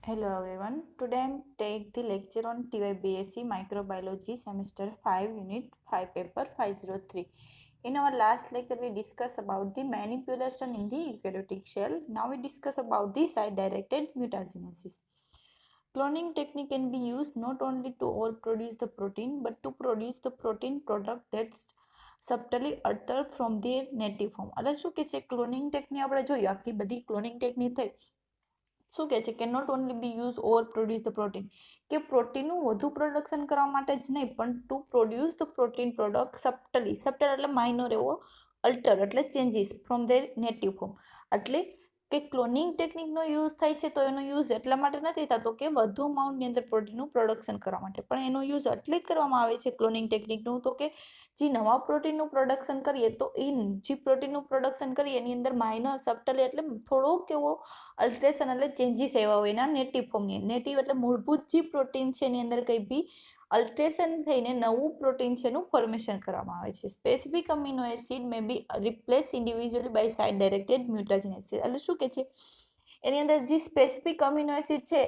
Hello everyone. Today I'm take the lecture on TYBSc Microbiology Semester 5 Unit 5 Paper 503. In our last lecture we discussed about the manipulation in the eukaryotic cell. Now we discuss about the site-directed mutagenesis. Cloning technique can be used not only to overproduce the protein but to produce the protein product that's subtly altered from their native form. એટલે શું કે છે cloning technique આપણે જોઈએ આખી બધી cloning technique થઈ શું કહે છે કે not only be use over produce the protein કે પ્રોટીનનું વધુ પ્રોડક્શન કરવા માટે જ નહીં પણ to produce the protein product subtle એટલે માઇનોર એવો અલ્ટર એટલે changes from their native form એટલે કે ક્લોનિંગ ટેકનિકનો યુઝ થાય છે તો એનો યુઝ એટલા માટે નથી થતો કે વધુ અમાઉન્ટની અંદર પ્રોટીનનું પ્રોડક્શન કરવા માટે પણ એનો યુઝ એટલે જ કરવામાં આવે છે ક્લોનિંગ ટેકનિકનું તો કે જે નવા પ્રોટીનનું પ્રોડક્શન કરીએ તો એ જે પ્રોટીનનું પ્રોડક્શન કરીએ એની અંદર માઇનર સપ્ટલી એટલે થોડોક એવો અલ્ટરેશન એટલે ચેન્જીસ આવ્યા હોય એના નેટિવ ફોર્મની નેટિવ એટલે મૂળભૂત જે પ્રોટીન છે એની અંદર કંઈ બી અલ્ટરેશન થઈને નવું પ્રોટીન છે એનું ફોર્મેશન કરવામાં આવે છે specific amino acid may be replace individually by site directed mutagenesis એટલે શું કે છે એની અંદર જે સ્પેસિફિક અમીનો એસિડ છે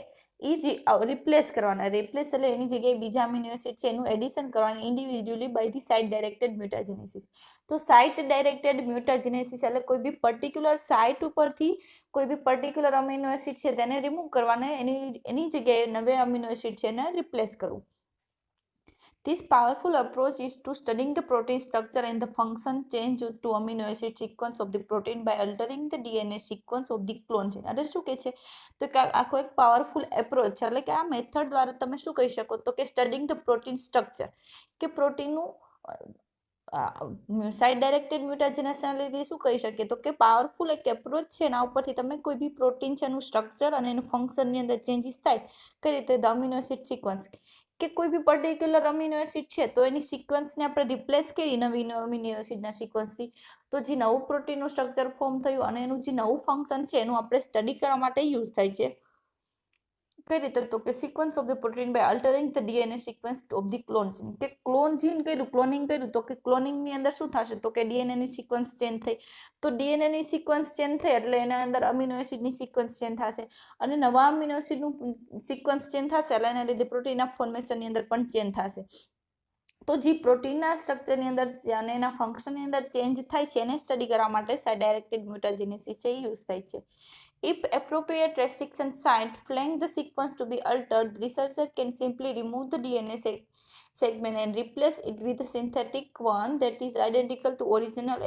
એ રિપ્લેસ કરવાના રિપ્લેસ એટલે એની જગ્યાએ બીજા અમીનો એસિડ છે એનું એડિશન કરવાનું individually by the site directed mutagenesis તો સાઇટ ડાયરેક્ટેડ મ્યુટાજેનેસિસ એટલે કોઈ બી પર્ટિક્યુલર સાઇટ ઉપરથી કોઈ બી પર્ટિક્યુલર અમીનો એસિડ છે તેને રિમૂવ કરવાને એની જગ્યાએ નવે અમીનો એસિડ છે એને રિપ્લેસ કરવું. This powerful approach is to studying the protein structure and the function change to amino acid sequence of the protein by altering the DNA sequence of the clone gene. એટલે શું કહે છે તો કે આખો એક પાવરફુલ એપ્રોચ છે એટલે કે આ મેથડ દ્વારા તમે શું કહી શકો તો કે સ્ટડિંગ ધ પ્રોટીન સ્ટ્રક્ચર કે પ્રોટીનનું સાઇડ ડાયરેક્ટેડ મ્યુટાજેનેસના લીધે શું કહી શકીએ તો કે પાવરફુલ એક એપ્રોચ છે એના ઉપરથી તમે કોઈ બી પ્રોટીન છે એનું સ્ટ્રક્ચર અને એનું ફંક્શનની અંદર ચેન્જીસ થાય કઈ રીતે ધ અમીનો એસિડ સિક્વન્સ કે કોઈ બી પર્ટિક્યુલર અમીનો એસિડ છે તો એની સિક્વન્સને આપણે રિપ્લેસ કરી નવી અમીનો એસિડના સિક્વન્સથી તો જે નવું પ્રોટીનનું સ્ટ્રક્ચર ફોર્મ થયું અને એનું જે નવું ફંક્શન છે એનું આપણે સ્ટડી કરવા માટે યુઝ થાય છે કઈ રીતે તો કે sequence of the protein by altering the DNA sequence of the clone gene કે ક્લોન જીન કર્યું ક્લોનિંગ કર્યું તો કે ક્લોનિંગની અંદર શું થશે તો કે ડીએનએની સિક્વન્સ ચેન્જ થઈ તો ડીએનએની સિક્વન્સ ચેન્જ થઈ એટલે એના અંદર અમીનો એસિડની સિક્વન્સ ચેન્જ થશે અને નવા અમીનો એસિડનું સિક્વન્સ ચેન્જ થશે એટલે એના લીધે પ્રોટીનના ફોર્મેશનની અંદર પણ ચેન્જ થશે તો જે પ્રોટીનના સ્ટ્રક્ચરની અંદર અને એના ફંક્શનની અંદર ચેન્જ થાય છે એને સ્ટડી કરવા માટે ડાયરેક્ટેડ મ્યુટાજેનેસિસ છે એ યુઝ થાય છે. If appropriate restriction site flank the sequence to be altered, researcher can simply remove the DNA segment and replace it with a synthetic one that is identical to original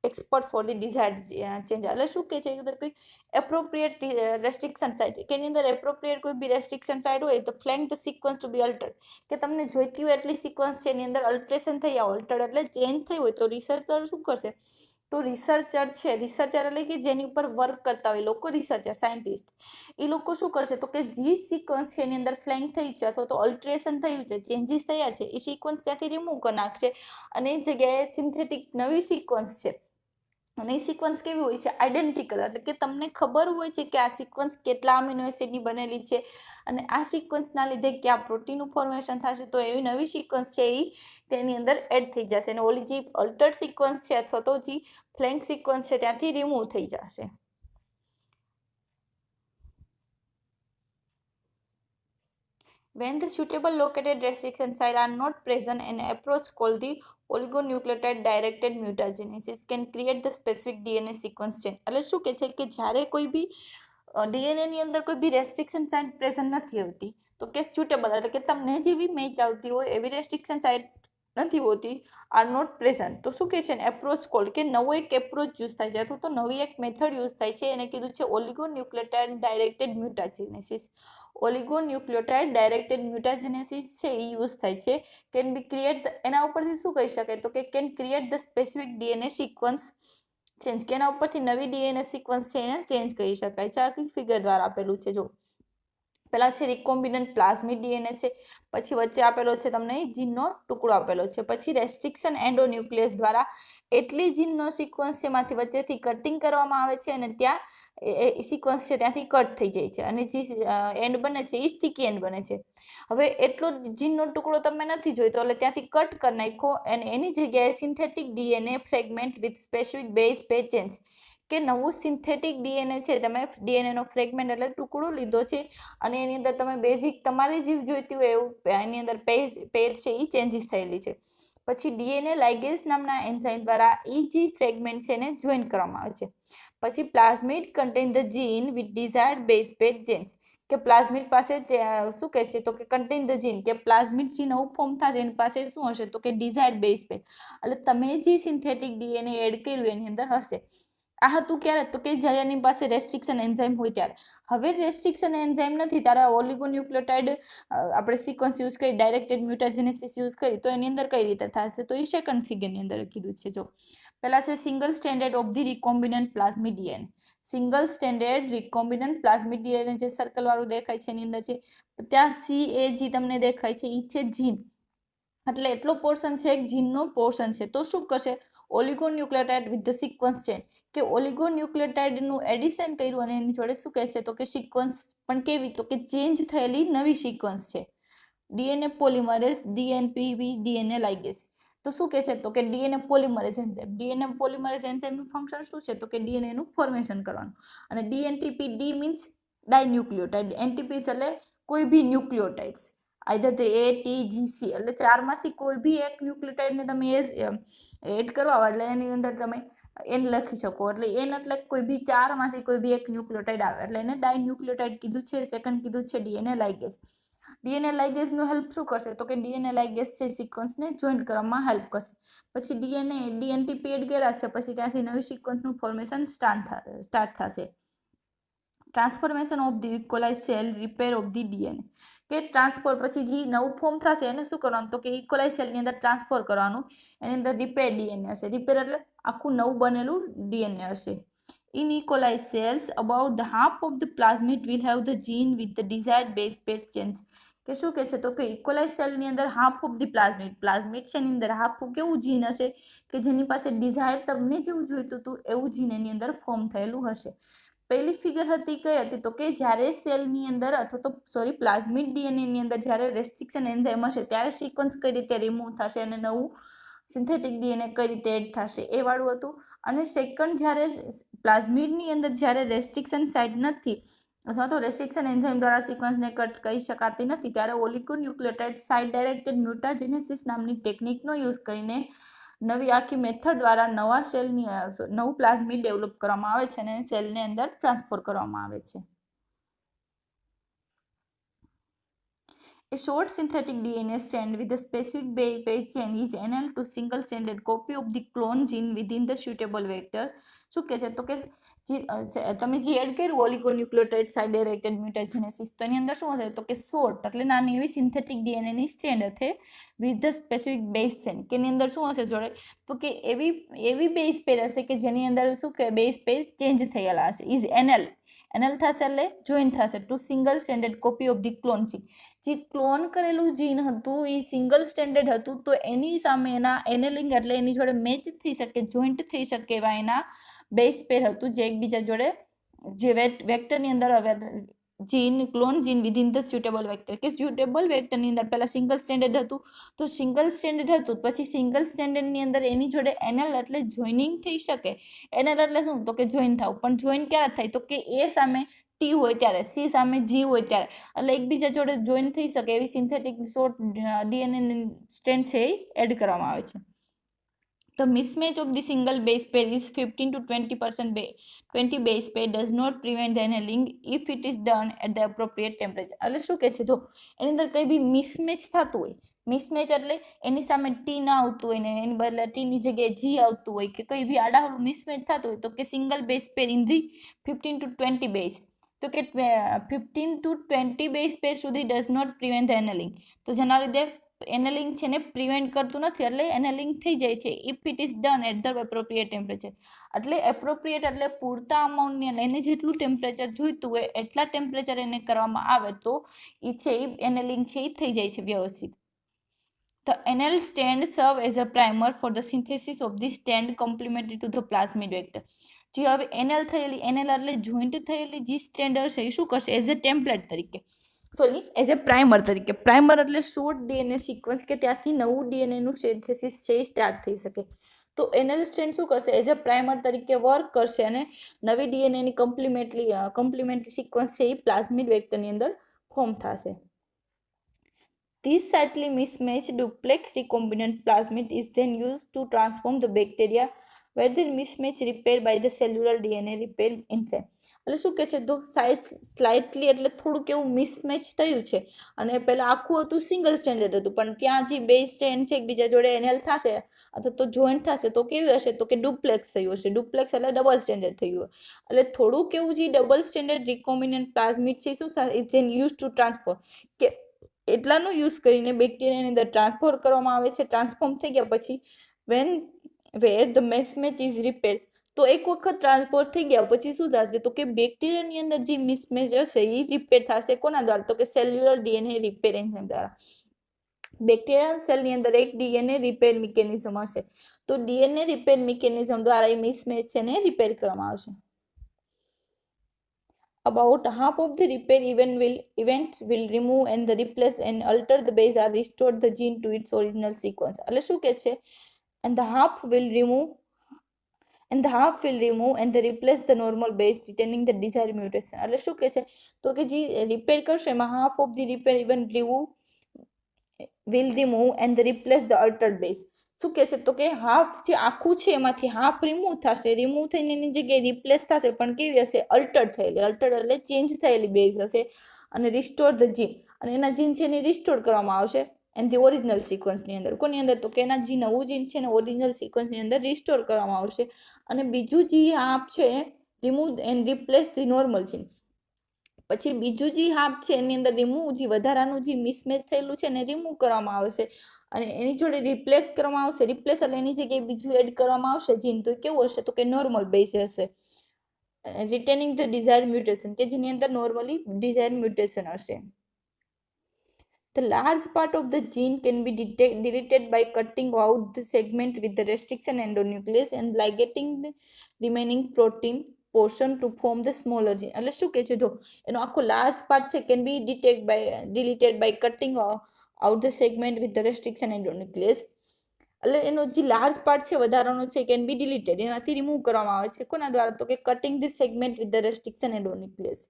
expert for the desired change. એટલે શું કે છે કે કોઈ appropriate restriction site કે એની અંદર appropriate કોઈ બી restriction site હોય તો ફ્લેંક ધ સિક્વન્સ ટુ બી અલ્ટર્ડ કે તમને જોઈતી હોય એટલી સિક્વન્સ છે એની અંદર અલ્ટરેશન થઈ અલ્ટર્ડ એટલે ચેન્જ થઈ હોય તો રિસર્ચર શું કરશે તો રિસર્ચર છે રિસર્ચર એટલે કે જેની ઉપર વર્ક કરતા હોય લોકો રિસર્ચર સાયન્ટિસ્ટ એ લોકો શું કરશે તો કે જે સિક્વન્સ છે એની અંદર ફ્લેંક થઈ છે અથવા તો અલ્ટરેશન થયું છે ચેન્જીસ થયા છે એ સિક્વન્સ ત્યાંથી રિમૂવ કરી નાખશે અને એ જગ્યાએ સિન્થેટિક નવી સિક્વન્સ છે અને એ સિક્વન્સ કેવી હોય છે આઈડેન્ટિકલ એટલે કે તમને ખબર હોય છે કે આ સિક્વન્સ કેટલા અમીનો એસિડની બનેલી છે અને આ સિક્વન્સના લીધે ક્યાં પ્રોટીનનું ફોર્મેશન થશે તો એવી નવી સિક્વન્સ છે એ તેની અંદર એડ થઈ જશે અને ઓલી જે અલ્ટર્ડ સિક્વન્સ છે અથવા તો જે ફ્લેંક સિક્વન્સ છે ત્યાંથી રિમૂવ થઈ જશે. When the suitable located restriction site are not present, an approach called the oligonucleotide directed mutagenesis can create the specific DNA sequence change. એટલે શું કે છે કે જ્યારે કોઈ બી ડીએનએની અંદર કોઈ બી રેસ્ટ્રિક્શન સાઇટ પ્રેઝન્ટ નથી આવતી તો કે સુટેબલ એટલે કે તમને જેવી મેચ આવતી હોય એવી રેસ્ટ્રિક્શન સાઇટ નથી હોતી આર નોટ પ્રેઝન્ટ તો શું કહે છે ને એપ્રોચ કોલ્ડ કે નવો એક એપ્રોચ યુઝ થાય છે અથવા તો નવી એક મેથડ યુઝ થાય છે એને કીધું છે ઓલિગોન્યુક્લિયોટાઇડ ડાયરેક્ટેડ મ્યુટાજેનેસિસ ઓલિગોન્યુક્લિયોટાઇડ ડાયરેક્ટેડ મ્યુટાજેનેસિસ છે એ યુઝ થાય છે કેન બી ક્રિએટ એના ઉપરથી શું કહી શકાય તો કે can create the specific DNA sequence change કે એના ઉપરથી નવી ડીએનએ સિક્વન્સ છે એને ચેન્જ કરી શકાય છે આ ફિગર દ્વારા આપેલું છે જો પહેલા છે રિકોમ્બિનન્ટ પ્લાઝમિડ ડીએનએ છે પછી વચ્ચે આપેલો છે તમને જીનનો ટુકડો આપેલો છે પછી રેસ્ટ્રિક્શન એન્ડોન્યુક્લિયસ દ્વારા એટલી જીનનો સિક્વન્સ એમાંથી વચ્ચેથી કટિંગ કરવામાં આવે છે અને ત્યાં એ સિક્વન્સ છે ત્યાંથી કટ થઈ જાય છે અને જે એન્ડ બને છે એ સ્ટીકી એન્ડ બને છે હવે એટલો જીનનો ટુકડો તમે નથી જોઈતો એટલે ત્યાંથી કટ કરી નાખો અને એની જગ્યાએ synthetic DNA fragment with specific base pair change કે નવું સિન્થેટિક ડીએનએ છે, તમે ડીએનએનો ફ્રેગમેન્ટ એટલે ટુકડો લીધો છે અને એની અંદર તમે બેઝિક તમારી જીવ જોઈતી હોય એવું એની અંદર પેર છે એ ચેન્જીસ થયેલી છે. પછી ડીએનએ લાઇગેઝ નામના એન્ઝાઇમ દ્વારા એ જે ફ્રેગમેન્ટ છે એને જોઈન કરવામાં આવે છે. પછી plasmid contain the gene with desired base pair change, કે પ્લાઝમિડ પાસે શું કહે છે તો કે કન્ટેન ધ જીન, કે પ્લાઝમિડ જે નવું ફોર્મ થશે એની પાસે શું હશે તો કે ડિઝાયર્ડ બેઝ પેર, એટલે તમે જે સિન્થેટિક ડીએનએ એડ કર્યું એની અંદર હશે. આ હતું ક્યારે તો કે જ્યારે એની પાસે રેસ્ટ્રિક્શન એન્ઝાઇમ હોય ત્યારે. હવે રેસ્ટ્રિક્શન એન્ઝાઇમ નથી ત્યારે ઓલિગોન્યુક્લિયોટાઇડ આપણે સિક્વન્સ યુઝ કરી ડાયરેક્ટેડ મ્યુટાજેનેસિસ યુઝ કરી તો એની અંદર કઈ રીતે થશે તો એ સેકન્ડ ફિગરની અંદર કીધું છે. જો પહેલા છે single standard of the recombinant plasmid DNA. Single standard recombinant plasmid DNA જે સર્કલ વાળું દેખાય છે એની અંદર છે, ત્યાં CAG તમને દેખાય છે એ છે જીન, એટલે એટલો પોર્શન છે એક જીનનો પોર્શન છે. તો શું કરશે ઓલિગોન્યુક્લિયોટાઇડ વિથ ધ સિક્વન્સ ચેન, કે ઓલિગોન્યુક્લિયોટાઇડનું એડિશન કર્યું અને એની જોડે શું કહે છે તો કે સિક્વન્સ પણ કેવી તો કે ચેન્જ થયેલી નવી સિક્વન્સ છે. DNA polymerase DNPV DNA ligase. તો શું કહે છે તો કે DNA polymerase enzyme. DNA polymerase એન્ઝાઇમનું ફંક્શન શું છે તો કે ડીએનએનું ફોર્મેશન કરવાનું. અને DNTP, D means dinucleotide, NTP એટલે કોઈ બી ન્યુક્લિયોટાઇડ્સ, આઈધર તે ATGC એટલે ચારમાંથી કોઈ બી એક ન્યુક્લિયોટાઇડને તમે એડ કરવા એટલે એની અંદર તમે એન લખી શકો, એટલે એન એટલે કોઈ બી ચારમાંથી કોઈ બી એક ન્યુક્લિયોટાઇડ આવે એટલે એને ડાયન્યુક્લિયોટાઇડ કીધું છે. સેકન્ડ કીધું છે ડીએનએ લાઇગેઝ. ડીએનએ લાઇગેઝનું હેલ્પ શું કરશે તો કે ડીએનએ લાઇગેઝ છે સિક્વન્સને જોઈન્ટ કરવામાં હેલ્પ કરશે. પછી DNTP એડ કર્યા છે પછી ત્યાંથી નવી સિક્વન્સનું ફોર્મેશન સ્ટાર્ટ થશે. Transformation of the equalize cell repair of the DNA, કે ટ્રાન્સફોર પછી જે નવું ફોર્મ થશે એને શું કરવાનું તો કે ઇક્વલાઇઝ સેલની અંદર ટ્રાન્સફર કરવાનું, એની અંદર રિપેર ડીએનએ હશે. રિપેર એટલે આખું નવું બનેલું ડીએનએ હશે. In equalized cells, about the half of the plasmid will have the gene with the desired base pair change. કે શું કહે છે તો કે ઇક્વલાઇઝ સેલની અંદર હાફ ઓફ ધી પ્લાઝમિડ છે એની અંદર હાફ કેવું જીન હશે કે જેની પાસે ડિઝાયર તમને જેવું જોઈતું હતું એવું જીન એની અંદર ફોર્મ થયેલું હશે. પહેલી ફિગર હતી કઈ હતી તો કે જ્યારે સેલની અંદર અથવા તો પ્લાઝમિડ ડીએનએની અંદર જ્યારે રેસ્ટ્રિક્શન એન્ઝાઇમ હશે ત્યારે સિક્વન્સ કઈ રીતે રિમૂવ થશે અને નવું સિન્થેટિક ડીએનએ કઈ રીતે એડ થશે એ વાળું હતું. અને સેકન્ડ જ્યારે પ્લાઝમિડની અંદર જ્યારે રેસ્ટ્રિક્શન સાઇટ નથી અથવા તો રેસ્ટ્રિક્શન એન્ઝાઇમ દ્વારા સિક્વન્સને કટ કરી શકાતી નથી ત્યારે ઓલિગોન્યુક્લિયોટાઇડ સાઇટ ડાયરેક્ટેડ મ્યુટાજેનેસિસ નામની ટેકનિકનો યુઝ કરીને નવી આખી મેથડ દ્વારા નવું પ્લાઝમિડ ડેવલપ કરવામાં આવે છે અને સેલની અંદર ટ્રાન્સફર કરવામાં આવે છે. A short synthetic DNA strand with a specific base pair chain is annealed to single stranded copy of the clone gene within the suitable vector. શું કહે છે તો કે તમે જે એડ કર્યું ઓલિગોન્યુક્લિયોટાઇડ સાઇડ ડાયરેક્ટેડ મ્યુટાજેનેસિસ તો એની અંદર શું હશે તો કે શોર્ટ એટલે નાની એવી સિન્થેટિક ડીએનએની સ્ટ્રેન્ડ હશે with the specific base chain, કે એની અંદર શું હશે જોડે તો કે એવી બેઝ પેર હશે કે જેની અંદર શું કે બેઝ પેર ચેન્જ થયેલા હશે. ઇઝ એનએલ થશે એટલે જોઈન થશે to single standard copy of the clone gene. જે ક્લોન કરેલું જીન હતું એ સિંગલ સ્ટેન્ડર્ડ હતું તો એની સામે એના એનેલિંગ એટલે એની જોડે મેચ થઈ શકે, જોઈન્ટ થઈ શકે એવા એના બેઝ પેર હતું જે એકબીજા જોડે જે વેક્ટરની અંદર clone gene within the suitable vector, કે સ્યુટેબલ વેક્ટરની અંદર પહેલા સિંગલ સ્ટેન્ડર્ડ હતું તો સિંગલ સ્ટેન્ડર્ડ હતું પછી સિંગલ સ્ટેન્ડર્ડની અંદર એની જોડે એનએલ એટલે જોઈનિંગ થઈ શકે. એનએલ એટલે શું તો કે જોઈન થવું, પણ જોઈન ક્યારે થાય તો કે એ સામે T હોય ત્યારે, C સામે G હોય ત્યારે, એટલે એકબીજા જોડે જોઈન થઈ શકે એવી સિન્થેટિક શોર્ટ ડીએનએ સ્ટ્રેન્ડ છે એ એડ કરવામાં આવે છે. The mismatch of the single base pair is 15 to 20 base pair does not prevent the annealing if it is done at the appropriate temperature. એટલે શું કહે છે તો એની અંદર કંઈ બી મિસમેચ થતું હોય, મિસમેચ એટલે એની સામે ટી ના આવતું હોય ને એની બદલે ટીની જગ્યાએ જી આવતું હોય કે કંઈ બી આડાહડું મિસમેચ થતું હોય તો કે single base pair in the 15 to 20 base, તો કે 15 to 20 બેઝ પેર સુધી does not prevent the annealing, તો જેના લીધે એનેલિંગ છે ને પ્રિવેન્ટ કરતું નથી એટલે એનેલિંગ થઈ જાય છે if it is done at the appropriate temperature. એટલે એપ્રોપ્રિએટ એટલે પૂરતા અમાઉન્ટની એને જેટલું ટેમ્પરેચર જોઈતું હોય એટલા ટેમ્પરેચર એને કરવામાં આવે તો એ છે એ એનેલિંગ છે એ થઈ જાય છે વ્યવસ્થિત. The anal strand serve as a primer for the synthesis of the strand complementary to the plasmid vector. જે હવે એનએલ એટલે જોઈન્ટ થયેલી જે સ્ટ્રેન્ડ હશે એ શું કરશે એઝ અ ટેમ્પલેટ તરીકે એઝ એ પ્રાઇમર તરીકે. પ્રાઇમર એટલે શોર્ટ ડીએનએ સિક્વન્સ કે ત્યાંથી નવું ડીએનએનું સિન્થેસિસ છે એ સ્ટાર્ટ થઈ શકે. તો એનએલ સ્ટ્રેન્ડ શું કરશે, એઝ અ પ્રાઇમર તરીકે વર્ક કરશે અને નવી ડીએનએની કમ્પ્લિમેન્ટરી સિક્વન્સ છે એ પ્લાઝમિડ વેક્ટરની અંદર ફોર્મ થશે. This slightly mismatched duplex recombinant plasmid is then used to transform the bacteria where the mismatch repaired by the cellular DNA repair enzyme. એટલે શું કહે છે, તો સાઇઝ સ્લાઇટલી એટલે થોડુંક એવું મિસમેચ થયું છે અને પહેલાં આખું હતું સિંગલ સ્ટેન્ડર્ડ હતું, પણ ત્યાં જે બે સ્ટેન્ડ છે એકબીજા જોડે એનએલ થશે અથવા તો જોઈન્ટ થશે તો કેવી હશે, તો કે ડુપ્લેક્સ થયું હશે. ડુપ્લેક્સ એટલે ડબલ સ્ટેન્ડર્ડ થયું એટલે થોડુંક એવું જે ડબલ સ્ટેન્ડર્ડ રિકોમ્બિનન્ટ પ્લાઝમિડ છે શું થાય, is then use to transfer, કે એટલાનો યુઝ કરીને બેક્ટેરિયાની અંદર ટ્રાન્સફર કરવામાં આવે છે. ટ્રાન્સફોર્મ થઈ ગયા પછી વેર ધ મિસમેચ ઇઝ રિપેર, તો એક વખત ટ્રાન્સફર થઈ ગયા પછી શું થશે, તો કે બેક્ટેરિયાની અંદર જે મિસમેચ હશે એ રિપેર થશે કોના દ્વારા, તો કે સેલ્યુલર ડીએનએ રિપેર એન્ઝાઇમ દ્વારા. બેક્ટેરિયલ સેલની અંદર એક ડીએનએ રિપેર મિકેનિઝમ હશે, તો ડીએનએ રિપેર મિકેનિઝમ દ્વારા એ મિસમેચ છે ને રિપેર કરવામાં આવશે. About half of the repair events will remove and the replace and alter the base or restore the gene to its original sequence. એટલે શું કહે છે, and the half will remove and the replace the normal base retaining the desired mutation. એટલે શું કહે છે, તો કે જે રિપેર કરશે એમાં half of the repair event will remove and the replace the altered base. શું કહે છે, તો કે હાફ જે આખું છે એમાંથી હાફ રિમૂવ થશે, રિમૂવ થઈને એની જગ્યાએ રિપ્લેસ થશે, પણ કેવી હશે, અલ્ટર્ડ થયેલી. અલ્ટર્ડ એટલે ચેન્જ થયેલી બેઝ હશે અને રિસ્ટોર ધ જીન, અને એના જીન છે એને રિસ્ટોર કરવામાં આવશે એન્ડ ધી ઓરિજિનલ સિક્વન્સની અંદર. કોની અંદર, તો કે એના જે નવું જીન છે એને ઓરિજિનલ સિક્વન્સની અંદર રિસ્ટોર કરવામાં આવશે. અને બીજું જે હાફ છે remove and replace the normal gene. પછી બીજું જે હાફ છે એની અંદર રિમૂવ, જે વધારાનું જે મિસમેચ થયેલું છે એને રિમૂવ કરવામાં આવશે અને એની જોડે રિપ્લેસ કરવામાં આવશે. રિપ્લેસ એટલે એની જગ્યાએ બીજું એડ કરવામાં આવશે જીન, તો કેવું હશે, તો કે નોર્મલ બેઝ હશે. રિટેનિંગ ધ ડિઝાયર્ડ મ્યુટેશન, કે જેની અંદર નોર્મલી ડિઝાયર્ડ મ્યુટેશન હશે. The large part of the gene can be deleted by cutting out the segment with the restriction endonuclease and ligating the remaining protein portion to form the smaller gene. એટલે શું કહે છે, તો એનો આખો large part છે can B deleted by cutting out the segment with the restriction endonuclease. એટલે એનો જે લાર્જ પાર્ટ છે વધારાનો છે કેન બી ડિલીટેડ, એનાથી રિમૂવ કરવામાં આવે છે કોના દ્વારા, તો કે cutting the segment with the restriction endonuclease.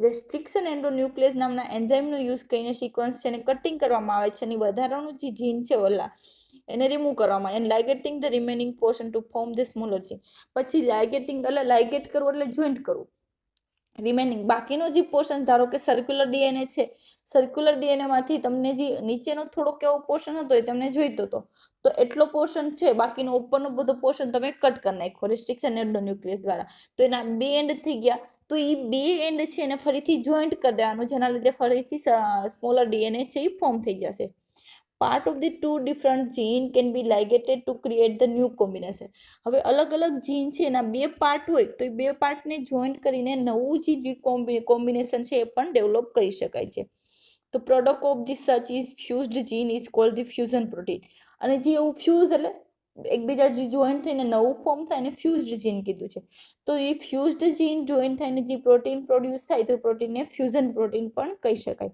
Restriction endonuclease નામના એન્ઝાઇમનો યુઝ કરીને સિક્વન્સ છે એને કટિંગ કરવામાં આવે છે અને વધારાનું જે જીન છે ઓલા એને રિમૂવ કરવામાં, and ligating the remaining portion to form the smaller gene. પછી લાઇગેટિંગ એટલે લાઇગેટ કરવું એટલે જોઈન્ટ કરવું. રિમેનિંગ બાકીનો જે પોર્શન, ધારો કે સર્ક્યુલર ડીએનએ છે, સર્ક્યુલર ડીએનએમાંથી તમને જે નીચેનો થોડોક એવો પોર્શન હતો એ તમને જોઈતો હતો, તો એટલો પોર્શન છે, બાકીનો ઉપરનો બધો પોર્શન તમે કટ કરી નાખો રેસ્ટ્રિક્શન એન્ડોન્યુક્લિયસ દ્વારા. તો એના બે એન્ડ થઈ ગયા, તો એ બે એન્ડ છે એને ફરીથી જોઈન્ટ કરી દેવાનું, જેના લીધે ફરીથી સ્મોલર ડીએનએ છે એ ફોર્મ થઈ જશે. Part of the two different gene can be ligated to create the new combination. હવે અલગ અલગ જીન છે એના બે પાર્ટ હોય તો એ બે પાર્ટને જોઈન્ટ કરીને નવું જે કોમ્બિનેશન છે એ પણ ડેવલપ કરી શકાય છે. તો product of this such is fused gene is called the fusion protein. અને જે એવું ફ્યુઝ એટલે એકબીજા જે જોઈન્ટ થઈને નવું ફોર્મ થાય એને ફ્યુઝડ જીન કીધું છે. તો એ ફ્યુઝડ જીન જોઈન્ટ થઈને જે પ્રોટીન પ્રોડ્યુસ થાય તો એ પ્રોટીનને ફ્યુઝન પ્રોટીન પણ કહી શકાય.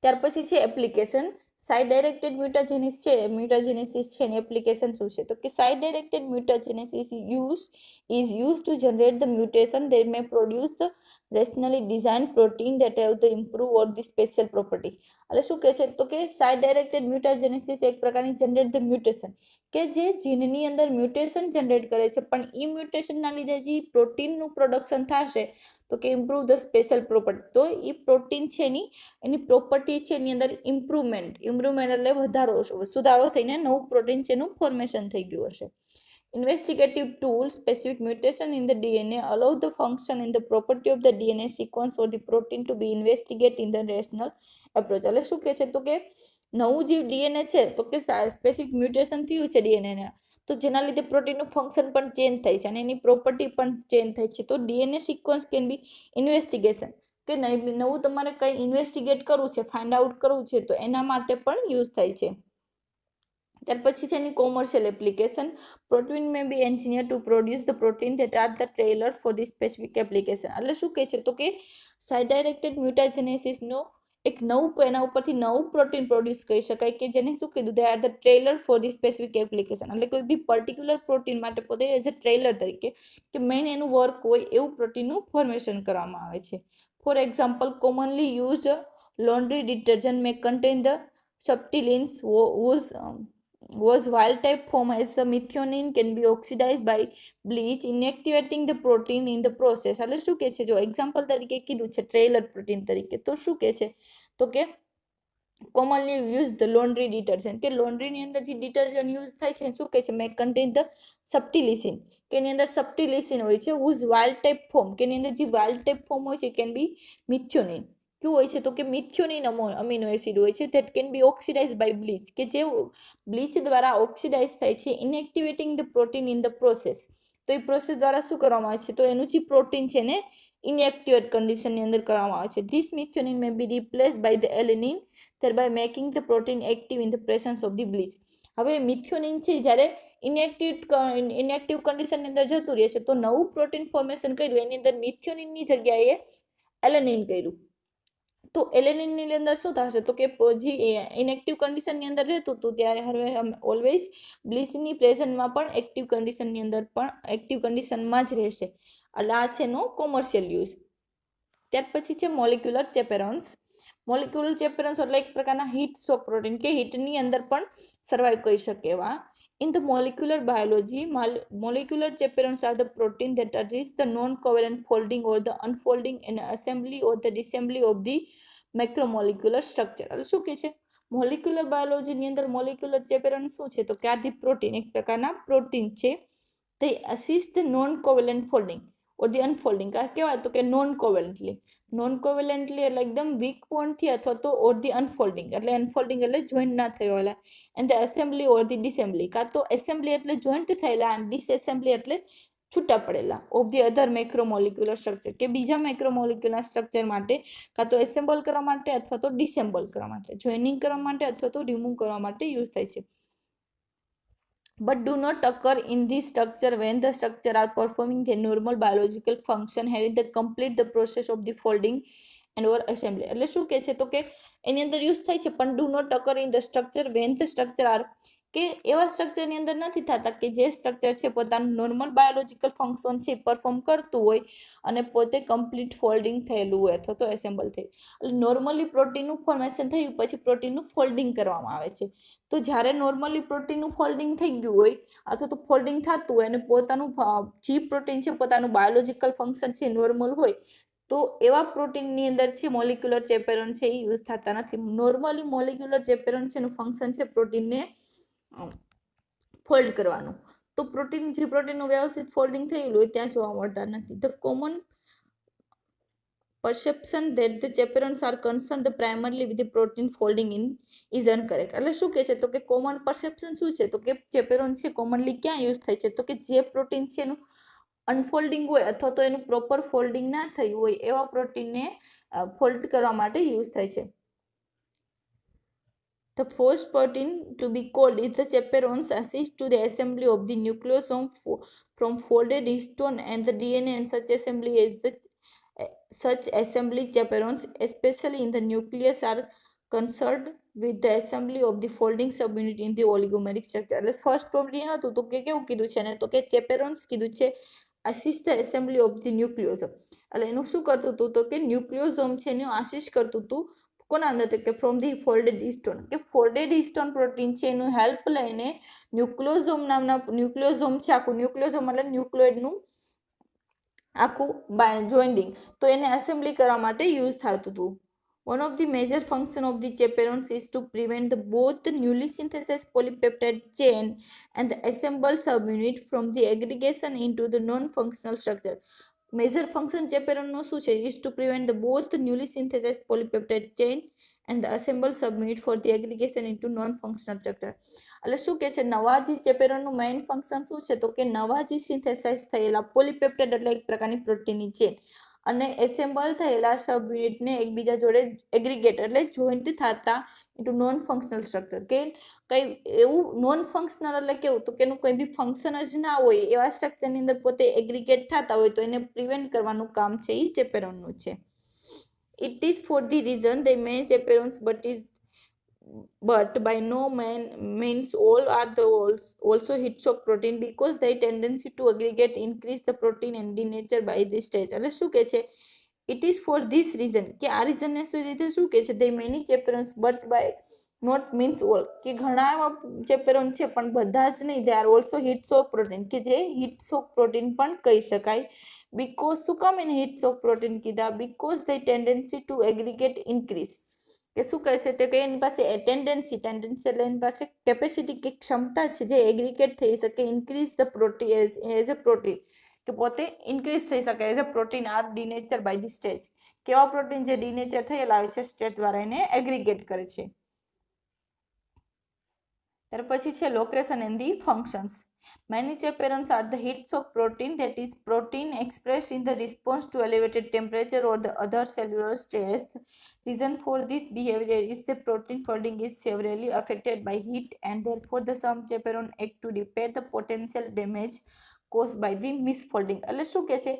ત્યાર પછી છે એપ્લિકેશન. સાઇડ ડાયરેક્ટેડ મ્યુટાજેનેસિસ છે એની એપ્લિકેશન શું છે, તો કે site directed mutagenesis is used to generate the mutation that may produce the rationally designed protein that have the improve or the special property. એટલે શું કહે છે, તો કે સાઇડ ડાયરેક્ટેડ મ્યુટાજેનેસિસ એક પ્રકારની જનરેટ ધ મ્યુટેશન, કે જે જીનની અંદર મ્યુટેશન જનરેટ કરે છે, પણ એ મ્યુટેશનના લીધે જે પ્રોટીનનું પ્રોડક્શન થશે તો કે ઇમ્પ્રૂવ ધ સ્પેશિયલ પ્રોપર્ટી. તો એ પ્રોટીન છે એની પ્રોપર્ટી છે એની અંદર ઇમ્પ્રુવમેન્ટ એટલે સુધારો થઈને નવું પ્રોટીન છે એનું ફોર્મેશન થઈ ગયું હશે. Investigative tool specific mutation in the DNA allow the function in the property of the DNA sequence or the protein to be investigated in the rational approach. એટલે શું કહે છે, તો કે નવું જે ડીએનએ છે તો કે સ્પેસિફિક મ્યુટેશન થયું છે ડીએનએ, તો જેના લીધે પ્રોટીનનું ફંક્શન પણ ચેન્જ થાય છે અને એની પ્રોપર્ટી પણ ચેન્જ થાય છે. તો DNA sequence can be investigation, કે નવું તમારે કંઈ ઇન્વેસ્ટિગેટ કરવું છે, ફાઇન્ડ આઉટ કરવું છે, તો એના માટે પણ યુઝ થાય છે. ત્યાર પછી છે એની commercial application. Protein may be engineer to produce the protein that are the trailer for the specific application. એટલે શું કહે છે, તો કે સાઇડ ડાયરેક્ટેડ મ્યુટાજેનેસિસનો એક નવું એના ઉપરથી નવું પ્રોટીન પ્રોડ્યુસ કરી શકાય કે જેને શું કીધું they are the trailer for the specific application, એટલે કોઈ બી પર્ટિક્યુલર પ્રોટીન માટે પોતે એઝ અ ટ્રેલર તરીકે કે મેઇન એનું વર્ક હોય એવું પ્રોટીનનું ફોર્મેશન કરવામાં આવે છે. For example, commonly used laundry detergent may contain the subtilins whose wild type form as the methionine can be oxidized by bleach, inactivating the protein in the process. એટલે શું કે છે, જો એક્ઝામ્પલ તરીકે કીધું છે ટ્રેલર પ્રોટીન તરીકે, તો શું કે છે તો કે commonly use the laundry detergent, કે લોન્ડ્રીની અંદર જે ડિટર્જન્ટ યુઝ થાય છે શું કહે છે મે કન્ટેન ધ સપ્ટિલિસિન, કે એની અંદર સપ્ટિલિસિન હોય છે, હુઝ વાઇલ્ડ ટાઈપ ફોર્મ, કે એની અંદર જે વાઇલ્ડ ટાઈપ ફોર્મ હોય છે કેન બી મિથિયોનિન, શું હોય છે તો કે મિથિયોનિન અમીનો એસિડ હોય છે that can be oxidize by bleach, કે જે બ્લીચ દ્વારા ઓક્સિડાઇઝ થાય છે, inactivating the protein in the process. તો એ પ્રોસેસ દ્વારા શું કરવામાં આવે છે તો એનું જે પ્રોટીન છે ને ઇનએક્ટિવેટ કન્ડિશનની અંદર કરવામાં આવે છે. This methionine may be replace by the alanine thereby making the protein active in the presence of the bleach. હવે મિથિયોનિન છે જ્યારે ઇનએક્ટિવ કન્ડિશનની અંદર જતું રહેશે તો નવું પ્રોટીન ફોર્મેશન કર્યું એની અંદર મિથિયોનિનની જગ્યાએ એલેનિન કર્યું, તો એલેનિનની અંદર શું થશે તો કે જે ઇનએક્ટિવ કન્ડિશનની અંદર રહેતું હતું ત્યારે હવે ઓલવેઝ બ્લીચની પ્રેઝન્ટમાં પણ એક્ટિવ કન્ડિશનની અંદર પણ એક્ટિવ કન્ડિશનમાં જ રહેશે. એટલે આ છે એનો કોમર્શિયલ યુઝ. ત્યાર પછી છે મોલિક્યુલર ચેપેરોન્સ. મોલિક્યુલર ચેપેરોન્સ એટલે એક પ્રકારના હીટ શોક પ્રોટીન કે હીટની અંદર પણ સર્વાઈવ કરી શકે એવા. In the molecular biology, molecular chaperones are the protein that resist the non-covalent folding or the unfolding and assembly or the disassembly of the macromolecular structure. એટલે શું કે છે મોલિક્યુલર બાયોલોજીની અંદર મોલિક્યુલર ચેપેરોન શું છે તો કે આ ધી પ્રોટીન એક પ્રકારના પ્રોટીન છે, તે assist non covalent folding or the unfolding, કહેવાય તો કે નોન કોવેલન્ટલી એટલે એકદમ વીક બોન્ડથી અથવા તો ઓર ધી અનફોલ્ડિંગ એટલે જોઈન્ટ ના થયેલા, and the assembly or the disassembly, કાં તો એસેમ્બલી એટલે જોઈન્ટ થયેલા અને ડિસએસેમ્બલી એટલે છૂટા પડેલા ઓફ ધી અધર મેક્રોમોલિક્યુલર સ્ટ્રક્ચર, કે બીજા મેક્રોમોલિક્યુલર સ્ટ્રક્ચર માટે કાં તો એસેમ્બલ કરવા માટે અથવા તો ડિસેમ્બલ કરવા માટે, જોઈનિંગ કરવા માટે અથવા તો રિમૂવ કરવા માટે યુઝ થાય છે. But do not occur in this structure when the structure are performing their normal biological function having the complete the process of the folding and or assembly. એટલે શું કહે છે તો કે એની અંદર યુઝ થાય છે પણ do not occur in the structure when the structure are, કે એવા સ્ટ્રક્ચરની અંદર નથી થતા કે જે સ્ટ્રક્ચર છે પોતાનું નોર્મલ બાયોલોજીકલ ફંક્શન છે પરફોર્મ કરતું હોય અને પોતે કમ્પ્લીટ ફોલ્ડિંગ થયેલું હોય અથવા તો એસેમ્બલ થયું. એટલે નોર્મલી પ્રોટીનનું ફોર્મેશન થયું પછી પ્રોટીનનું ફોલ્ડિંગ કરવામાં આવે છે. તો જ્યારે નોર્મલી પ્રોટીનનું ફોલ્ડિંગ થઈ ગયું હોય અથવા તો ફોલ્ડિંગ થતું હોય અને પોતાનું જે પ્રોટીન છે પોતાનું બાયોલોજીકલ ફંક્શન છે નોર્મલ હોય તો એવા પ્રોટીનની અંદર છે મોલિક્યુલર ચેપેરોન છે એ યુઝ થતા નથી. નોર્મલી મોલિક્યુલર ચેપેરોન છે એનું ફંક્શન છે પ્રોટીનને ફોલ્ડ કરવાનું, તો પ્રોટીન જે પ્રોટીનનું વ્યવસ્થિત ફોલ્ડિંગ થયેલું હોય ત્યાં જોવા મળતા નથી. The common perception that the chaperones are concerned primarily with the protein folding in is incorrect. એટલે શું કહે છે તો કે કોમન પરસેપ્શન શું છે તો કે ચેપેરોન છે કોમનલી ક્યાં યુઝ થાય છે તો કે જે પ્રોટીન છે એનું અનફોલ્ડિંગ હોય અથવા તો એનું પ્રોપર ફોલ્ડિંગ ના થયું હોય એવા પ્રોટીનને ફોલ્ડ કરવા માટે યુઝ થાય છે. The first protein to be called is the chaperones assist to the assembly of the nucleosome from folded histone and the DNA, and such assembly is the such assembly chaperones especially in the nucleus are concerned with the assembly of the folding subunit in the oligomeric structure. એટલે first protein હતું તો કે કેવું કીધું છે ને તો કે ચેપેરોન્સ કીધું છે assist the assembly of the nucleosome. એટલે એનું શું કરતું હતું તો કે ન્યુક્લિયોઝોમ છે એનું આસિસ્ટ કરતું હતું કોના અંદર કે ફ્રોમ ધી ફોલ્ડેડ હિસ્ટોન, કે ફોલ્ડેડ હિસ્ટોન પ્રોટીન છે એનું હેલ્પ લઈને ન્યુક્લિયોઝોમ નામના ન્યુક્લિયોઝોમ છે આખું ન્યુક્લિયોઝોમ એટલે ન્યુક્લિયોઇડનું આખું જોઇન્ડિંગ તો એને એસેમ્બલી કરવા માટે યુઝ થતું હતું. One of the major functions of the chaperones is to prevent both the newly synthesized polypeptide chain and the assembled subunit from the aggregation into the non-functional structure. Major function chaperonનું શું છે is to prevent both the newly synthesized polypeptide chain and the assembled subunit for the aggregation into non-functional structure. એટલે શું કે છે નવા જે ચેપેરોનનું main function શું છે તો કે નવા જે સિન્થેસાઇઝ થયેલા પોલીપેપ્ટાઇડ એટલે એક પ્રકારની પ્રોટીનની ચેન અને એસેમ્બલ થયેલા સબ યુનિટને એકબીજા જોડે એગ્રીગેટ એટલે જોઈન્ટ થતા ઇન્ટુ નોન ફંક્શનલ સ્ટ્રક્ચર, કે કંઈ એવું નોન ફંક્શનલ એટલે કેવું તો કે એનું કંઈ બી ફંક્શન જ ના હોય એવા સ્ટ્રક્ચરની અંદર પોતે એગ્રીગેટ થતા હોય તો એને પ્રિવેન્ટ કરવાનું કામ છે એ ચેપેરોનનું છે. It is for the reason they manage appearance, but by no means all are the also hits of protein, because their tendency to aggregate increase the protein and denature by this stage. એટલે શું કે છે, it is for this reason કે આ reason ને લીધે શું કે છે, they manage appearance but by not means all કે ઘણા એવા ચેપેરોન છે પણ બધા જ નહીં, they are also hits of protein કે જે hits of protein પણ કહી શકાય. because શું કામ એને hits of protein કીધા, because they tendency to aggregate increase કે શું કહે છે, તો કે એની પાસે ટેન્ડન્સી એટલે એની પાસે કેપેસિટી કે ક્ષમતા છે જે એગ્રીગેટ થઈ શકે, increase the protein as a protein કે પોતે ઇન્ક્રીઝ થઈ શકે as a protein are denature by the stage. કેવા પ્રોટીન જે ડિનેચર થયેલા હોય છે સ્ટેજ દ્વારા એને એગ્રીગેટ કરે છે. ત્યાર પછી છે location and the functions. Many chaperones are the hits of protein, that is protein expressed in the response to elevated temperature or the other cellular stress. Reason for this behavior is the protein folding is severely affected by heat and therefore the some chaperone act to repair the potential damage caused by the misfolding. એટલે શું કે છે,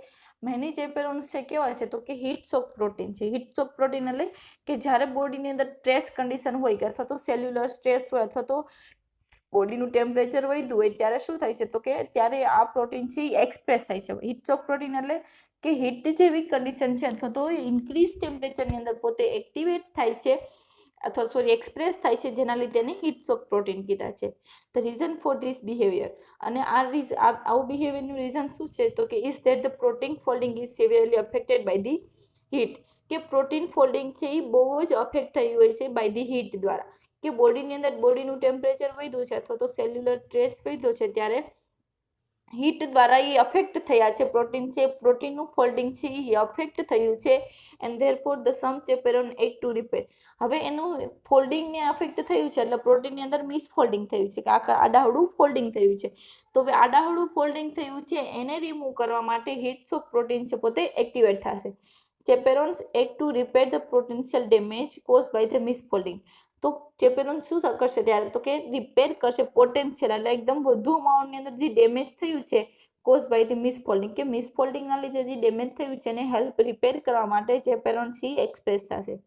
many ચેપેરોન્સ છે કેવા છે તો કે heat શોક protein છે. હીટ શોક પ્રોટીન એટલે કે જ્યારે બોડીની અંદર સ્ટ્રેસ કન્ડિશન હોય કે અથવા તો સેલ્યુલર સ્ટ્રેસ હોય અથવા તો બોડીનું ટેમ્પરેચર વધ્યું હોય ત્યારે શું થાય છે તો કે ત્યારે આ પ્રોટીન છે એ એક્સપ્રેસ થાય છે. હીટ શોક પ્રોટીન એટલે કે હીટ જેવી કન્ડિશન છે અથવા તો ઇન્ક્રીઝ ટેમ્પરેચરની અંદર પોતે એક્ટિવેટ થાય છે અથવા એક્સપ્રેસ થાય છે, જેના લીધે એને હીટ શોક પ્રોટીન કીધા છે. The reason for this behaviour, અને આવું બિહેવિયરનું રીઝન શું છે તો કે is that the protein folding is severely affected by the heat, કે પ્રોટીન ફોલ્ડિંગ છે એ બહુ જ અફેક્ટ થયું હોય છે બાય ધી હીટ દ્વારા, કે બોડીની અંદર બોડીનું ટેમ્પરેચર વધ્યું છે અથવા તો સેલ્યુલર સ્ટ્રેસ વધ્યો છે ત્યારે હીટ દ્વારા એ અફેક્ટ થયા છે, પ્રોટીનનું ફોલ્ડિંગ છે એ અફેક્ટ થયું છે and therefore the some chaperone act to repair. હવે એનું ફોલ્ડિંગને અફેક્ટ થયું છે એટલે પ્રોટીનની અંદર મિસફોલ્ડિંગ થયું છે કે આડાહડું ફોલ્ડિંગ થયું છે. તો હવે આડાહડું ફોલ્ડિંગ થયું છે એને રિમૂવ કરવા માટે હીટ શોક પ્રોટીન છે પોતે એક્ટિવેટ થશે. Chaperones act to repair the potential damage cause by the misfolding. તો ચેપેરોન શું કરશે ત્યારે તો કે રિપેર કરશે પોટેન્શિયલ એટલે એકદમ વધુ અમાઉન્ટની અંદર જે ડેમેજ થયું છે કોઝ બાય ધ મિસફોલ્ડિંગ, કે મિસફોલ્ડિંગના લીધે જે ડેમેજ થયું છે એને હેલ્પ રિપેર કરવા માટે ચેપેરોન સી એક્સપ્રેસ થશે.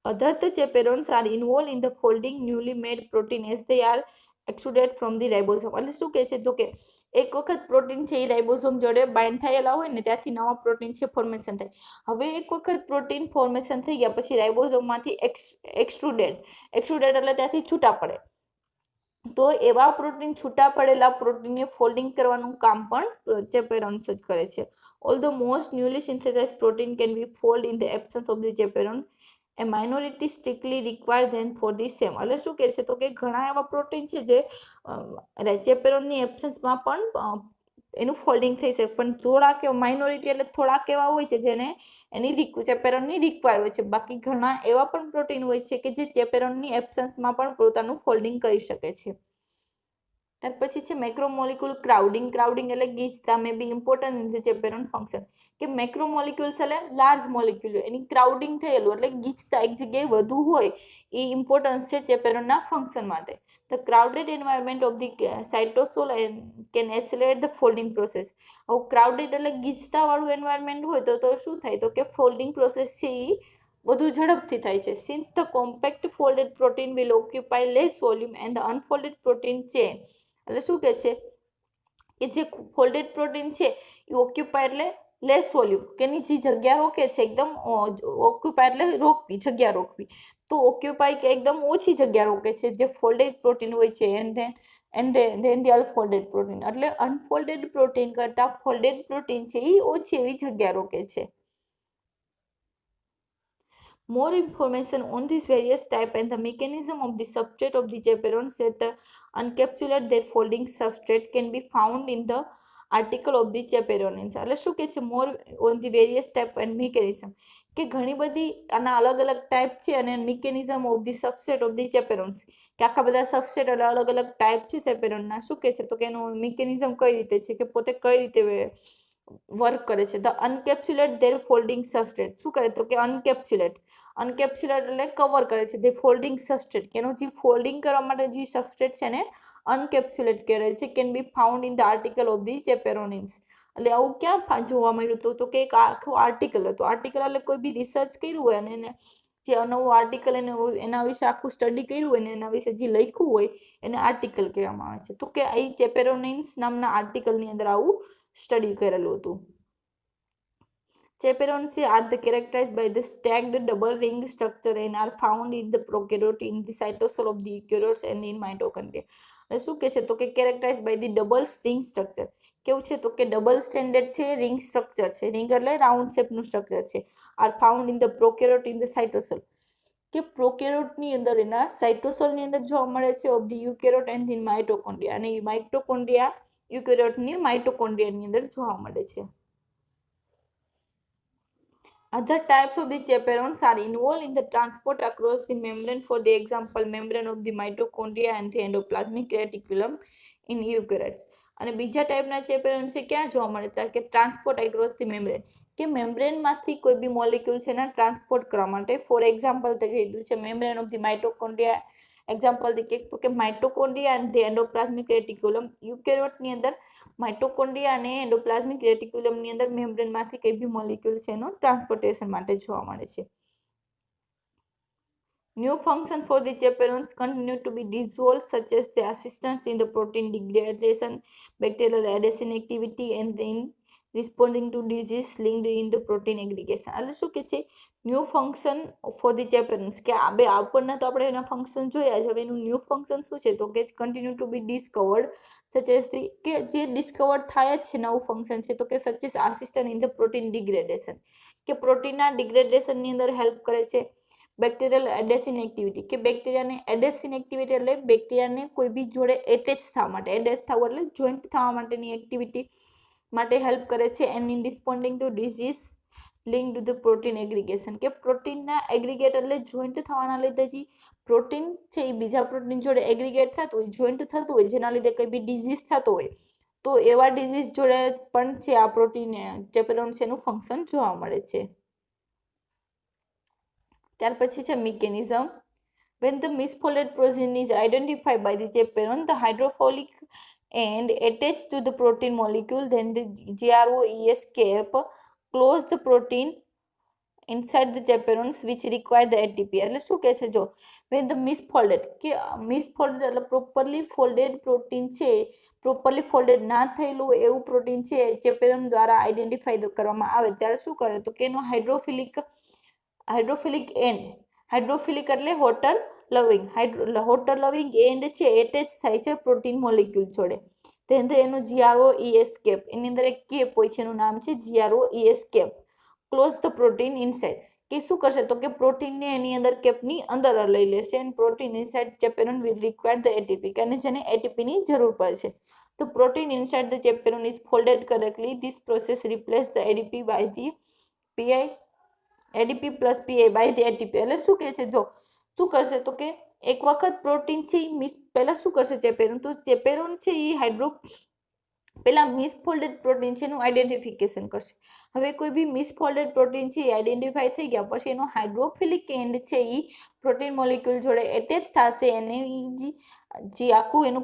Other the chaperones are involved in the folding newly made protein as they are extruded from the ribosome. એટલે શું કહે છે તો કે એક વખત પ્રોટીન છે એ રાઇબોઝોમ જોડે બાઇન્ડ થયેલા હોય ને ત્યાંથી નવા પ્રોટીન છે ફોર્મેશન થાય. હવે એક વખત પ્રોટીન ફોર્મેશન થઈ ગયા પછી રાઇબોઝોમમાંથી એક્સ્ટ્રુડેડ એટલે ત્યાંથી છૂટા પડે. તો એવા પ્રોટીન છૂટા પડેલા પ્રોટીનને ફોલ્ડિંગ કરવાનું કામ પણ ચેપેરોન્સ જ કરે છે. Although most newly synthesized protein can be folded in the absence of the chaperone, a minority strictly required then for the same. એટલે શું કહે છે તો કે ઘણા એવા પ્રોટીન છે જે ચેપેરોનની એબ્સન્સમાં પણ એનું ફોલ્ડિંગ થઈ શકે, પણ થોડાક માઇનોરિટી એટલે થોડાક એવા હોય છે જેને એની ચેપેરોનની રિક્વાયર્ડ હોય છે. બાકી ઘણા એવા પણ પ્રોટીન હોય છે કે જે ચેપેરોનની એબ્સન્સમાં પણ પોતાનું ફોલ્ડિંગ કરી શકે છે. ત્યાર પછી છે મેક્રોમોલિક્યુલ ક્રાઉડિંગ એટલે ગીચતા મે બી ઇમ્પોર્ટન્ટ ઇન ધ ચેપેરોન ફંક્શન, કે મેક્રોમોલિક્યુલ્સ એટલે લાર્જ મોલિક્યુલ એની ક્રાઉડિંગ થયેલું એટલે ગીચતા એક જગ્યાએ વધુ હોય એ ઇમ્પોર્ટન્સ છે ચેપેરોનના ફંક્શન માટે. The crowded environment of the cytosol can accelerate the folding process. હવે ક્રાઉડેડ એટલે ગીચતાવાળું એન્વાયરમેન્ટ હોય તો શું થાય તો કે ફોલ્ડિંગ પ્રોસેસ છે એ વધુ ઝડપથી થાય છે. Since the compact folded protein will occupy less volume and the unfolded protein chain, એટલે શું કહે છે કે જે ફોલ્ડેડ પ્રોટીન છે એ ઓક્યુપાય એટલે લેસ વોલ્યુમ, કે એની જે જગ્યા રોકે છે એકદમ ઓક્યુપાય એટલે રોકવી, જગ્યા રોકવી, તો ઓક્યુપાય કે એકદમ ઓછી જગ્યા રોકે છે જે ફોલ્ડેડ પ્રોટીન હોય છે એન્ડ ધેન ધી અનફોલ્ડેડ પ્રોટીન, એટલે અનફોલ્ડેડ પ્રોટીન કરતાં ફોલ્ડેડ પ્રોટીન છે એ ઓછી એવી જગ્યા રોકે છે. More information on these various types and the mechanism of the substrate of the chaperones that encapsulate their folding substrate can be found in the article of the chaperonins. એટલે શું કે છે more on the various type and mechanism, કે ઘણી બધી આના અલગ અલગ ટાઈપ છે અને mechanism of the substrate of the chaperones, કે આખા બધા સબસ્ટ્રેટ એટલે અલગ અલગ ટાઈપ છે ચેપેરોનના. શું કે છે તો કે એનું મિકેનિઝમ કઈ રીતે છે કે પોતે કઈ રીતે વર્ક કરે છે. ધ અનકેપ્સ્યુલેટ ધેર ફોલ્ડિંગ સબસ્ટ્રેટ, શું કરે તો કે અનકેપ્સ્યુલેટ એટલે કવર કરે છે ધ ફોલ્ડિંગ સબસ્ટ્રેટ, કે એનું જે ફોલ્ડિંગ કરવા માટે જે સબસ્ટ્રેટ છે ને અનકેપ્સ્યુલેટ કરે છે. Can be found in the article of the chaperonins, એટલે આવું ક્યાં જોવા મળ્યું હતું? તો કે એક આખું આર્ટિકલ હતું. આર્ટિકલ એટલે કોઈ બી રિસર્ચ કર્યું હોય અને એને જે નવું આર્ટિકલ એના વિશે આખું સ્ટડી કર્યું હોય ને એના વિશે જે લખ્યું હોય એને આર્ટિકલ કહેવામાં આવે છે. તો કે આ ચેપેરોનિન્સ નામના આર્ટિકલની અંદર આવું સ્ટડી કરેલું હતું. Chaperones are characterized by the stacked double ring structure and are found in the prokaryote, in the cytosol of the eukaryotes and in mitochondria. શું કે છે? તો કે characterized by the double ring structure. કેવું છે? તો કે ડબલ સ્ટેન્ડર્ડ છે, રિંગ સ્ટ્રક્ચર છે. રિંગ એટલે રાઉન્ડ શેપનું સ્ટ્રક્ચર છે. Are found in the prokaryote in the cytosol. કે પ્રોકેરોટની અંદર એના સાઇટોસોલની અંદર જોવા મળે છે, of the eukaryote and the mitochondria. અને માઇટોકોન્ડ્રિયા યુકેરોટની માઇટોકોન્ડ્રિયાની અંદર જોવા મળે છે. Other types of the chaperones are involved in the transport across the membrane. For the example, membrane of the mitochondria and the endoplasmic reticulum in eukaryotes. અને બીજા ટાઈપના ચેપેરોન છે ક્યાં જોવા મળે? કે ટ્રાન્સપોર્ટ એક્રોસ ધી મેમ્બ્રેન, કે મેમ્બ્રેનમાંથી કોઈ બી મોલિક્યુલ છે એના ટ્રાન્સપોર્ટ કરવા માટે. ફોર એક્ઝામ્પલ તે કીધું છે membrane of the mitochondria. Example તો કે mitochondria and the endoplasmic reticulum. યુકેરિયોટની અંદર માઇટોકોન્ડ્રિયા અને એન્ડોપ્લાઝમિક રેટિક્યુલમની અંદર મેમ્બ્રેનમાંથી કઈ બી મોલિક્યુલ છે એનો ટ્રાન્સપોર્ટેશન માટે જોવા મળે છે. New functions for the chaperones continue to be dissolved, such as the assistance in the protein degradation, bacterial adhesion activity, and then responding to disease linked in the protein aggregation. એટલે શું કે છે? New function for the chaperones, કે આ બે આપણને તો આપણે એના ફંક્શન જોયા છે. હવે એનું ન્યૂ ફંક્શન શું છે? તો કે continue to be discovered, such as the, કે જે ડિસ્કવર્ડ થાય જ છે નવું ફંક્શન છે. તો કે such as assistant in the protein degradation, કે પ્રોટીનના ડિગ્રેડેશનની અંદર હેલ્પ કરે છે. બેક્ટેરિયલ એડેસિન એક્ટિવિટી, કે બેક્ટેરિયાને એડેસિન એક્ટિવિટી એટલે બેક્ટેરિયાને કોઈ બી જોડે એટેચ થવા માટે, એટેચ થવું એટલે જોઈન્ટ થવા માટેની એક્ટિવિટી માટે હેલ્પ કરે છે. And in responding to disease link to the protein aggregation, કે પ્રોટીનના એગ્રીગેટ એટલે જોઈન્ટ થવાના લીધે જે પ્રોટીન છે એ બીજા પ્રોટીન જોડે એગ્રીગેટ થતું હોય, જોઈન્ટ થતું હોય, જેના લીધે કંઈ બી ડિઝીઝ થતો હોય, તો એવા ડિઝીઝ જોડે પણ છે આ પ્રોટીન ચેપેરોન છે એનું ફંક્શન જોવા મળે છે. ત્યાર પછી છે mechanism. When the misfolded protein is identified by the chaperone, the hydrophilic end attached to the protein molecule, then the GROES cap close the protein inside the chaperones which require the ATP. એટલે શું કહે છે? જો when the misfolded, કે misfolded એટલે properly folded protein છે, properly folded ના થયેલું એવું પ્રોટીન છે ચેપેરોન દ્વારા આઈડેન્ટિફાઈ કરવામાં આવે ત્યારે શું કરે? તો કે એનો હાઇડ્રોફિલિક એન્ડ, હાઇડ્રોફિલિક એટલે હોટર લવિંગ એન્ડ છે એટેચ થાય છે પ્રોટીન મોલિક્યુલ જોડે. એનો GROES કેપ, એની અંદર એક કેપ હોય છે, એનું નામ છે GROES cap. Close the protein inside, કે શું કરશે? તો કે પ્રોટીનને એની અંદર કેપની અંદર લઈ લેશે. And protein inside chaperone will require the ATP, અને જેને એટીપીની જરૂર પડે છે. તો protein inside the chaperone is folded correctly. This process replace the ADP by the PI, ADP plus PI by the ATP. એટલે શું કહે છે? જો શું કરશે? તો કે એક વખત પ્રોટીન છે પહેલા શું કરશે ચેપેરોન? તો ચેપેરોન છે એ પેલા મિસફોલ્ડેડ પ્રોટીન છે એનું આઈડેન્ટિફિકેશન કરશે. હવે કોઈ બી મિસફોલ્ડેડ પ્રોટીન છે એ આઈડેન્ટિફાઈ થઈ ગયા પછી એનો હાઇડ્રોફિલિક એન્ડ છે એ પ્રોટીન મોલિક્યુલ જોડે એટેચ થશે. એને જે આખું એનું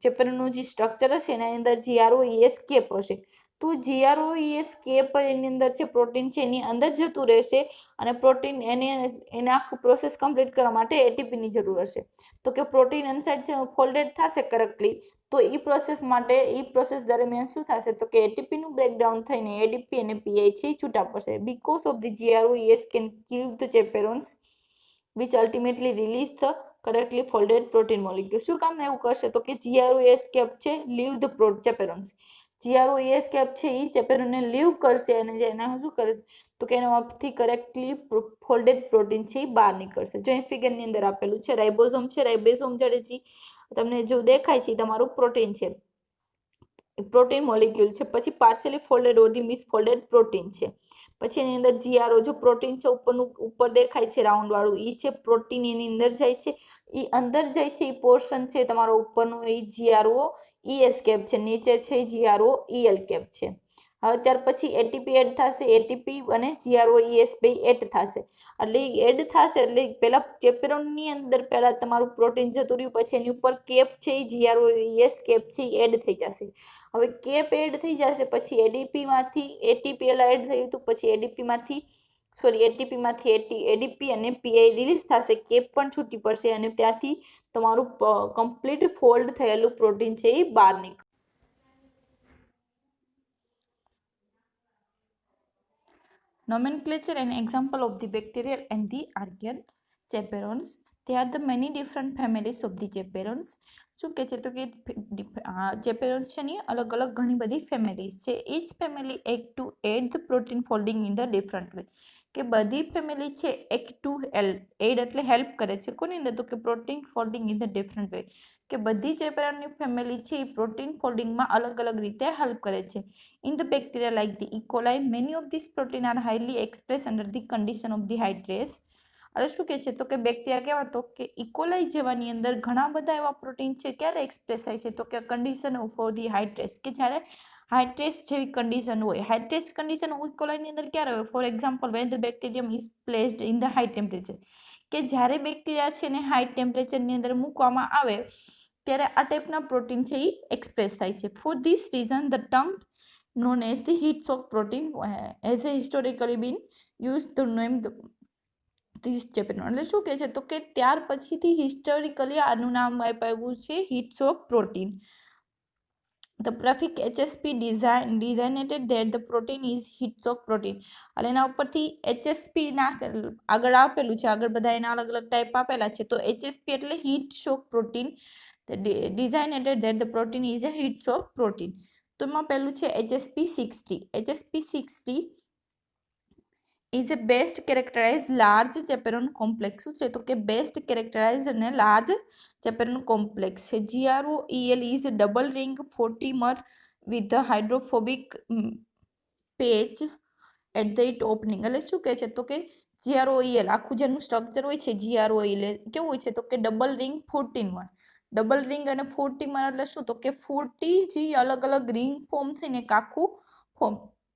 ચેપેરોનનું જે સ્ટ્રક્ચર હશે એના અંદર GROES કેપ હશે. તો GROES કેપ એની અંદર છે પ્રોટીન છે એની અંદર જતું રહેશે અને પ્રોટીન એને આખું પ્રોસેસ કમ્પ્લીટ કરવા માટે એટીપીની જરૂર હશે. તો કે પ્રોટીન ઇનસાઇડ છે ફોલ્ડેડ થશે કરેક્ટલી, તો એ પ્રોસેસ દરમિયાન શું થશે? તો કે એટીપીનું બ્રેકડાઉન થઈને એડીપી અને પીઆઈ છે એ છૂટા પડશે. Because of the GROES can kill the chaperones which ultimately release the correctly folded protein molecule. શું કામ એવું કરશે? તો કે GROES કેપ છે leave the chaperones, GROES cap છે એ ચેપેરોનને લીવ કરશે અને જેને શું કરે? તો કે એનામાંથી કરેક્ટલી ફોલ્ડેડ પ્રોટીન છે એ બહાર નીકળશે. જો એ ફિગરની અંદર આપેલું છે રાઇબોઝોમ છે, રાઇબોઝોમ જોડે જે તમને જો દેખાય છે તમારું પ્રોટીન છે, પ્રોટીન મોલિક્યુલ છે. પછી partially folded or the misfolded protein છે. પછી એની અંદર GRO જો પ્રોટીન છે ઉપર દેખાય છે રાઉન્ડ વાળું, એ છે પ્રોટીન એની અંદર જાય છે. એ અંદર જાય છે એ પોર્શન છે તમારો ઉપરનું એ GROES કેપ છે, નીચે છે GROEL કેપ છે. હવે ત્યાર પછી એટીપી એડ થશે, એટીપી અને GROES બે એડ થશે, એટલે એડ થશે એટલે પહેલા ચેપેરોનની અંદર પહેલા તમારું પ્રોટીન જતું રહ્યું, પછી એની ઉપર કેપ છે એ GROES કેપ છે એ એડ થઈ જશે. હવે કેપ એડ થઈ જશે પછી એડીપીમાંથી એટીપી એડ થયું હતું, પછી એટીપીમાંથી એડીપી અને પીઆઈ રિલીઝ થશે, કેપ પણ છૂટી પડશે અને ત્યાંથી તમારું કમ્પ્લીટ ફોલ્ડ થયેલું પ્રોટીન છે એ બહાર નીકળે. Nomenclature and example of the bacterial and the archaeal chaperones. There are the many different families of the chaperones. શું કે છે તો કે chaperones છે ને અલગ અલગ ઘણી બધી ફેમિલીઝ છે. each family act to aid the protein folding in the different way. કે બધી ફેમિલી છે act to aid એટલે હેલ્પ કરે છે કોની અંદર તો કે protein folding in the different way, કે બધી ચેપેરોનની ફેમિલી છે એ પ્રોટીન ફોલ્ડિંગમાં અલગ અલગ રીતે હેલ્પ કરે છે. In the bacteria like the E. coli, many of these protein are highly expressed under the condition of the high stress. એટલે શું કહે છે તો કે બેક્ટેરિયા કેવા તો કે ઇકોલાઈ જેવાની અંદર ઘણા બધા એવા પ્રોટીન છે ક્યારે એક્સપ્રેસ થાય છે તો કે condition for the high stress, કે જ્યારે હાઈ સ્ટ્રેસ જેવી કન્ડિશન હોય. હાઈ સ્ટ્રેસ કન્ડિશન ઇકોલાઈની અંદર ક્યારે હોય? For example when the bacterium is placed in the high temperature, કે જ્યારે બેક્ટેરિયા છે ને હાઈ ટેમ્પરેચરની અંદર મૂકવામાં આવે ત્યારે આ ટાઈપના પ્રોટીન છે એ એક્સપ્રેસ થાય છે. For this reason the term known as the heat shock protein has historically been used to name this chaperone. એટલે શું કહે છે તો કે ત્યાર પછીથી હિસ્ટોરિકલી આનું નામ આપ્યું છે heat shock protein. The prefix HSP designated that the protein is heat shock protein. એટલે એના ઉપરથી HSP ના આગળ આપેલું છે, આગળ બધા એના અલગ અલગ ટાઈપ આપેલા છે, તો HSP એટલે heat shock protein. Designated that the protein is a heat shock protein. તો એમાં પહેલું છે HSP60. HSP60 is a best characterized large chaperone complex. શું છે તો કે બેસ્ટ કેરેક્ટરાઇઝ અને લાર્જ chaperone complex છે. GROEL is a double ring 40mer with the hydrophobic page at the opening. એટલે શું કહે છે તો કે GROEL આખું જેનું સ્ટ્રક્ચર હોય છે GROEL કેવું હોય છે તો કે double ring 14mer. Double ring અને 40mer એટલે શું તો કે 40 જે અલગ અલગ રિંગ ફોર્મ થઈને એક આખું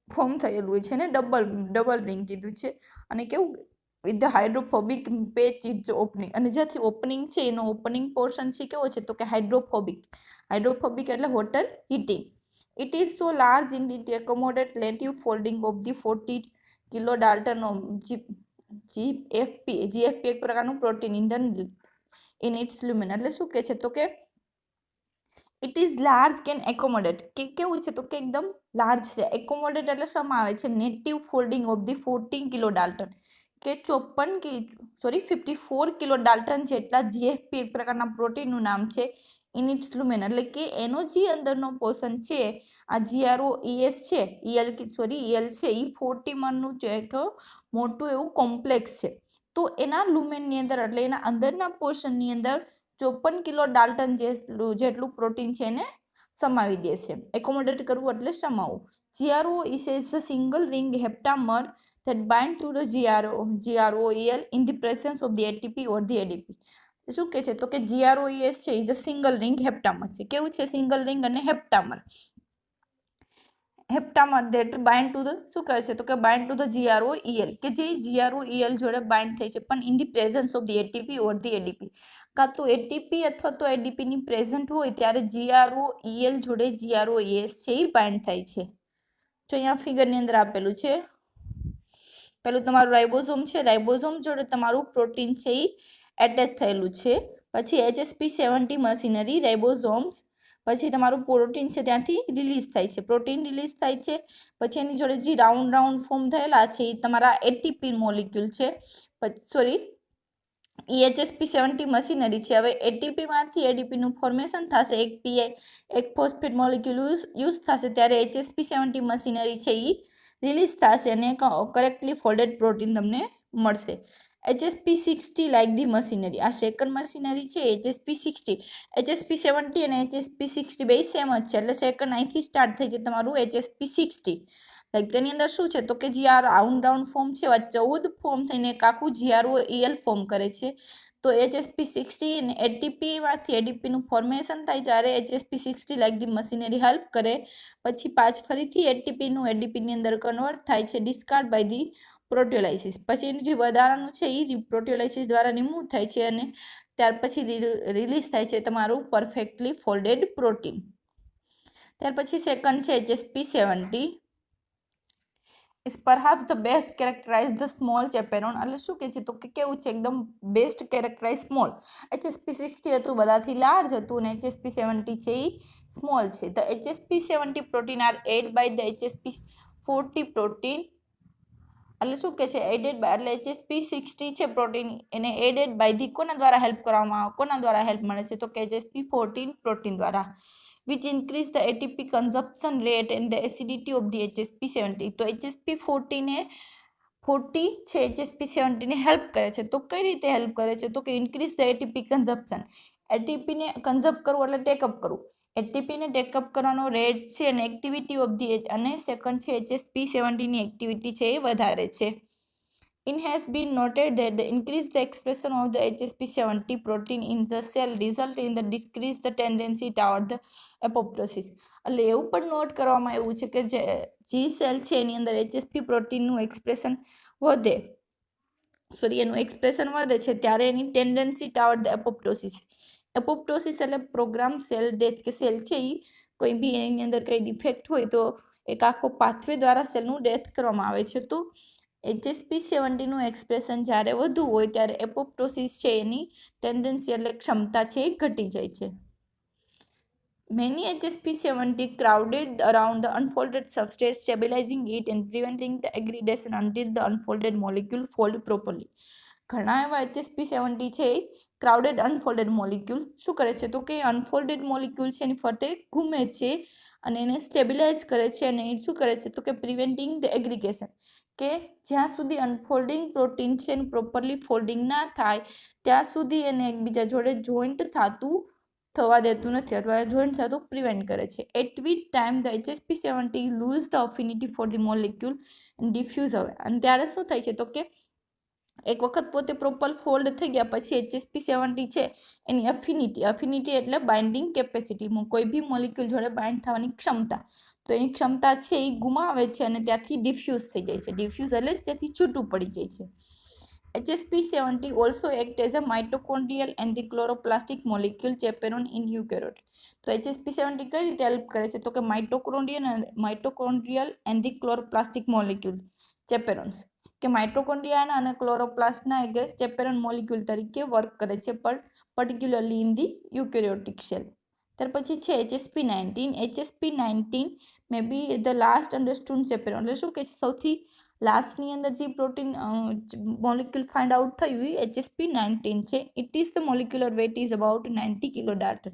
ફોર્મ થયેલું હોય છે ને ડબલ રિંગ કીધું છે, અને કેવું with the hydrophobic patch its opening, અને જ્યાંથી ઓપનિંગ છે એનો ઓપનિંગ પોર્શન છે કેવો છે તો કે હાઇડ્રોફોબિક એટલે water heating. It is so large in it accommodate relative folding of the 40 kilo dalton GFP એક પ્રકારનું પ્રોટીન ઇન ઇટ્સ લ્યુમેન. એટલે શું કહે છે તો કે it is large can accommodate, કે કેવું છે તો કે એકદમ લાર્જ છે. એકોમોડેટ એટલે શમાં આવે છે native folding of the 14 kilo Dalton, કે 54 કિલો ડાલ્ટન જેટલા GFP એક પ્રકારના પ્રોટીનનું નામ છે ઇન ઇટ્સ લ્યુમેન, એટલે કે એનો જે અંદરનો પોર્શન છે આ GROES છે EL છે એ 40merનું એક મોટું એવું કોમ્પ્લેક્સ છે. તો એના લ્યુમેનની અંદર એટલે એના અંદરના પોર્શનની અંદર 54 કિલો ડાલ્ટન જેટલું પ્રોટીન છે એને સમાવી દે છે. એકોમોડેટ કરવું એટલે સમાવવું. GROES is the single ring heptamer that bind to the GROEL in the presence of the ATP or the ADP. શું કહે છે તો કે GROES છે ઇઝ અ સિંગલ રિંગ હેપ્ટામર છે. કેવું છે સિંગલ રિંગ અને હેપ્ટામર that bind to the શું કહે છે તો કે bind to the GROEL, કે જે GROEL જોડે બાઇન્ડ થાય છે પણ in the presence of the ATP or the ADP, કાં તો એટીપી અથવા તો એડીપીની પ્રેઝન્ટ હોય ત્યારે GROEL જોડે GROES છે એ બાઇન્ડ થાય છે. જો અહીંયા ફિગરની અંદર આપેલું છે, પેલું તમારું રાઇબોઝોમ છે, રાઇબોઝોમ જોડે તમારું પ્રોટીન છે એ એટેચ થયેલું છે. પછી HSP70 મશીનરી રાઇબોઝોમ્સ, પછી તમારું પ્રોટીન છે ત્યાંથી રિલીઝ થાય છે, પ્રોટીન રિલીઝ થાય છે. પછી એની જોડે જે રાઉન્ડ ફોર્મ થયેલા છે એ તમારા એટીપી મોલિક્યુલ છે, HSP70 મશીનરી છે. હવે એટીપીમાંથી એડીપીનું ફોર્મેશન થશે, એક પીઆઈ એક ફોસ્ફેટ મોલિક્યુલ યુઝ થશે ત્યારે HSP70 મશીનરી છે એ રિલીઝ થશે અને કરેક્ટલી ફોલ્ડેડ પ્રોટીન તમને મળશે. HSP60 લાઇક ધી મશીનરી, આ સેકન્ડ મશીનરી છે HSP60. HSP70 અને HSP60 બે સેમ જ છે, એટલે સેકન્ડ અહીંથી સ્ટાર્ટ થઈ છે તમારું HSP60. લાઈક તેની અંદર શું છે તો કે જે આ રાઉન્ડ ફોર્મ છે 14 ફોર્મ થઈને એક આખું GROEL ફોર્મ કરે છે. તો તો HSP60 અને ATPમાંથી એડીપીનું ફોર્મેશન થાય જ્યારે HSP60 like the machinery help કરે, પછી ફરીથી એટીપીનું એડીપીની અંદર કન્વર્ટ થાય છે ડિસ્કાર્ડ બાય ધી પ્રોટીઓલાઇસિસ. પછી એનું જે વધારાનું છે એ પ્રોટીઓલાઇસિસ દ્વારા રિમૂવ થાય છે અને ત્યાર પછી રિલીઝ થાય છે તમારું પરફેક્ટલી ફોલ્ડેડ પ્રોટીન. ત્યાર પછી સેકન્ડ છે HSP70 is perhaps the best characterize the small chaperone. એટલે શું કહે છે તો કે કેવું છે એકદમ બેસ્ટ કેરેક્ટરાઇઝ સ્મોલ. HSP60 હતું બધાથી લાર્જ હતું અને HSP70 છે એ સ્મોલ છે. The HSP70 protein are aided by the HSP40 protein. એટલે શું કહે છે એડેડ બાય, એટલે HSP60 છે પ્રોટીન એને એડેડ બાય ધી કોના દ્વારા હેલ્પ કરવામાં આવે, કોના દ્વારા હેલ્પ મળે છે તો કે HSP14 પ્રોટીન દ્વારા, which increase the ATP consumption rate and the acidity of the HSP70. તો HSP40 ને 40 છે HSP70 ને હેલ્પ કરે છે. તો કઈ રીતે હેલ્પ કરે છે તો કે ઇન્ક્રીઝ ધ ATP કન્ઝપ્શન. એટીપીને કન્ઝપ્ટ કરવું એટલે ટેકઅપ કરવું. એટીપીને ટેકઅપ કરવાનો રેટ છે અને એક્ટિવિટી ઓફ ધી અને સેકન્ડ છે HSP70 ની એક્ટિવિટી છે એ વધારે છે. It has been noted that the increase the expression of the HSP70 protein in the cell result in the decrease the tendency toward the apoptosis. એટલે એવું પણ not કરવામાં આવ્યું છે કે જે સેલ છે એની અંદર HSP પ્રોટીનનું એક્સપ્રેશન વધે છે ત્યારે એની ટેન્ડન્સી ટાવર્ડ ધ એપોપ્ટોસિસ. એપોપ્ટોસિસ એટલે પ્રોગ્રામ સેલ ડેથ, કે સેલ છે એ કોઈ બી એની અંદર કંઈ ડિફેક્ટ હોય તો એક આખો પાથવે દ્વારા સેલનું ડેથ કરવામાં આવે છે. તો HSP70નું એક્સપ્રેશન જ્યારે વધુ હોય ત્યારે એપોપ્ટોસિસ છે એની ટેન્ડન્સી એટલે ક્ષમતા છે એ ઘટી જાય છે. Many HSP70 crowded around the unfolded substrate, stabilizing it and preventing the aggregation until the unfolded molecule fold properly. ઘણા એવા HSP70 છે ક્રાઉડેડ અનફોલ્ડેડ મોલિક્યુલ શું કરે છે તો કે અનફોલ્ડેડ મોલિક્યુલ છે એની ફરતે ઘૂમે છે અને એને સ્ટેબિલાઇઝ કરે છે અને એ શું કરે છે તો કે પ્રિવેન્ટિંગ ધ એગ્રીગેશન, કે જ્યાં સુધી અનફોલ્ડિંગ પ્રોટીન છે એનું પ્રોપરલી ફોલ્ડિંગ ના થાય ત્યાં સુધી એને એકબીજા જોડે જોઈન્ટ થવા દેતું નથી અથવા જોઈન્ટ થતું પ્રિવેન્ટ કરે છે. At which time the HSP70 lose the affinity for the molecule and diffuse away. અને ત્યારે શું થાય છે તો કે એક વખત પોતે પ્રોપર ફોલ્ડ થઈ ગયા પછી HSP70 છે એની અફિનિટી એટલે બાઇન્ડિંગ કેપેસિટીમાં કોઈ બી મોલિક્યુલ જોડે બાઇન્ડ થવાની ક્ષમતા, તો એની ક્ષમતા છે એ ગુમાવે છે અને ત્યાંથી ડિફ્યુઝ થઈ જાય છે. ડિફ્યુઝ એટલે ત્યાંથી છૂટું પડી જાય છે. HSP70 also act as a mitochondrial and the chloroplastic molecule chaperone in eukaryote. તો HSP70 કઈ રીતે હેલ્પ કરે છે તો કે માઇટોકોન્ડ્રિયલ એન્ડ ધી ક્લોરોપ્લાસ્ટિક મોલિક્યુલ ચેપેરોન્સ, કે માઇટોકોન્ડ્રિયાના અને ક્લોરોપ્લાસ્ટના એક ચેપેરોન મોલિક્યુલ તરીકે વર્ક કરે છે particularly in the eukaryotic cell. ત્યાર પછી છે HSP19. HSP19 may be the last understood chaperone, એટલે શું કે સૌથી લાસ્ટની અંદર જે પ્રોટીન મોલિક્યુલ ફાઇન્ડ આઉટ થયું એ HSP19 છે. It is the molecular weight is about 90 kilo dalton.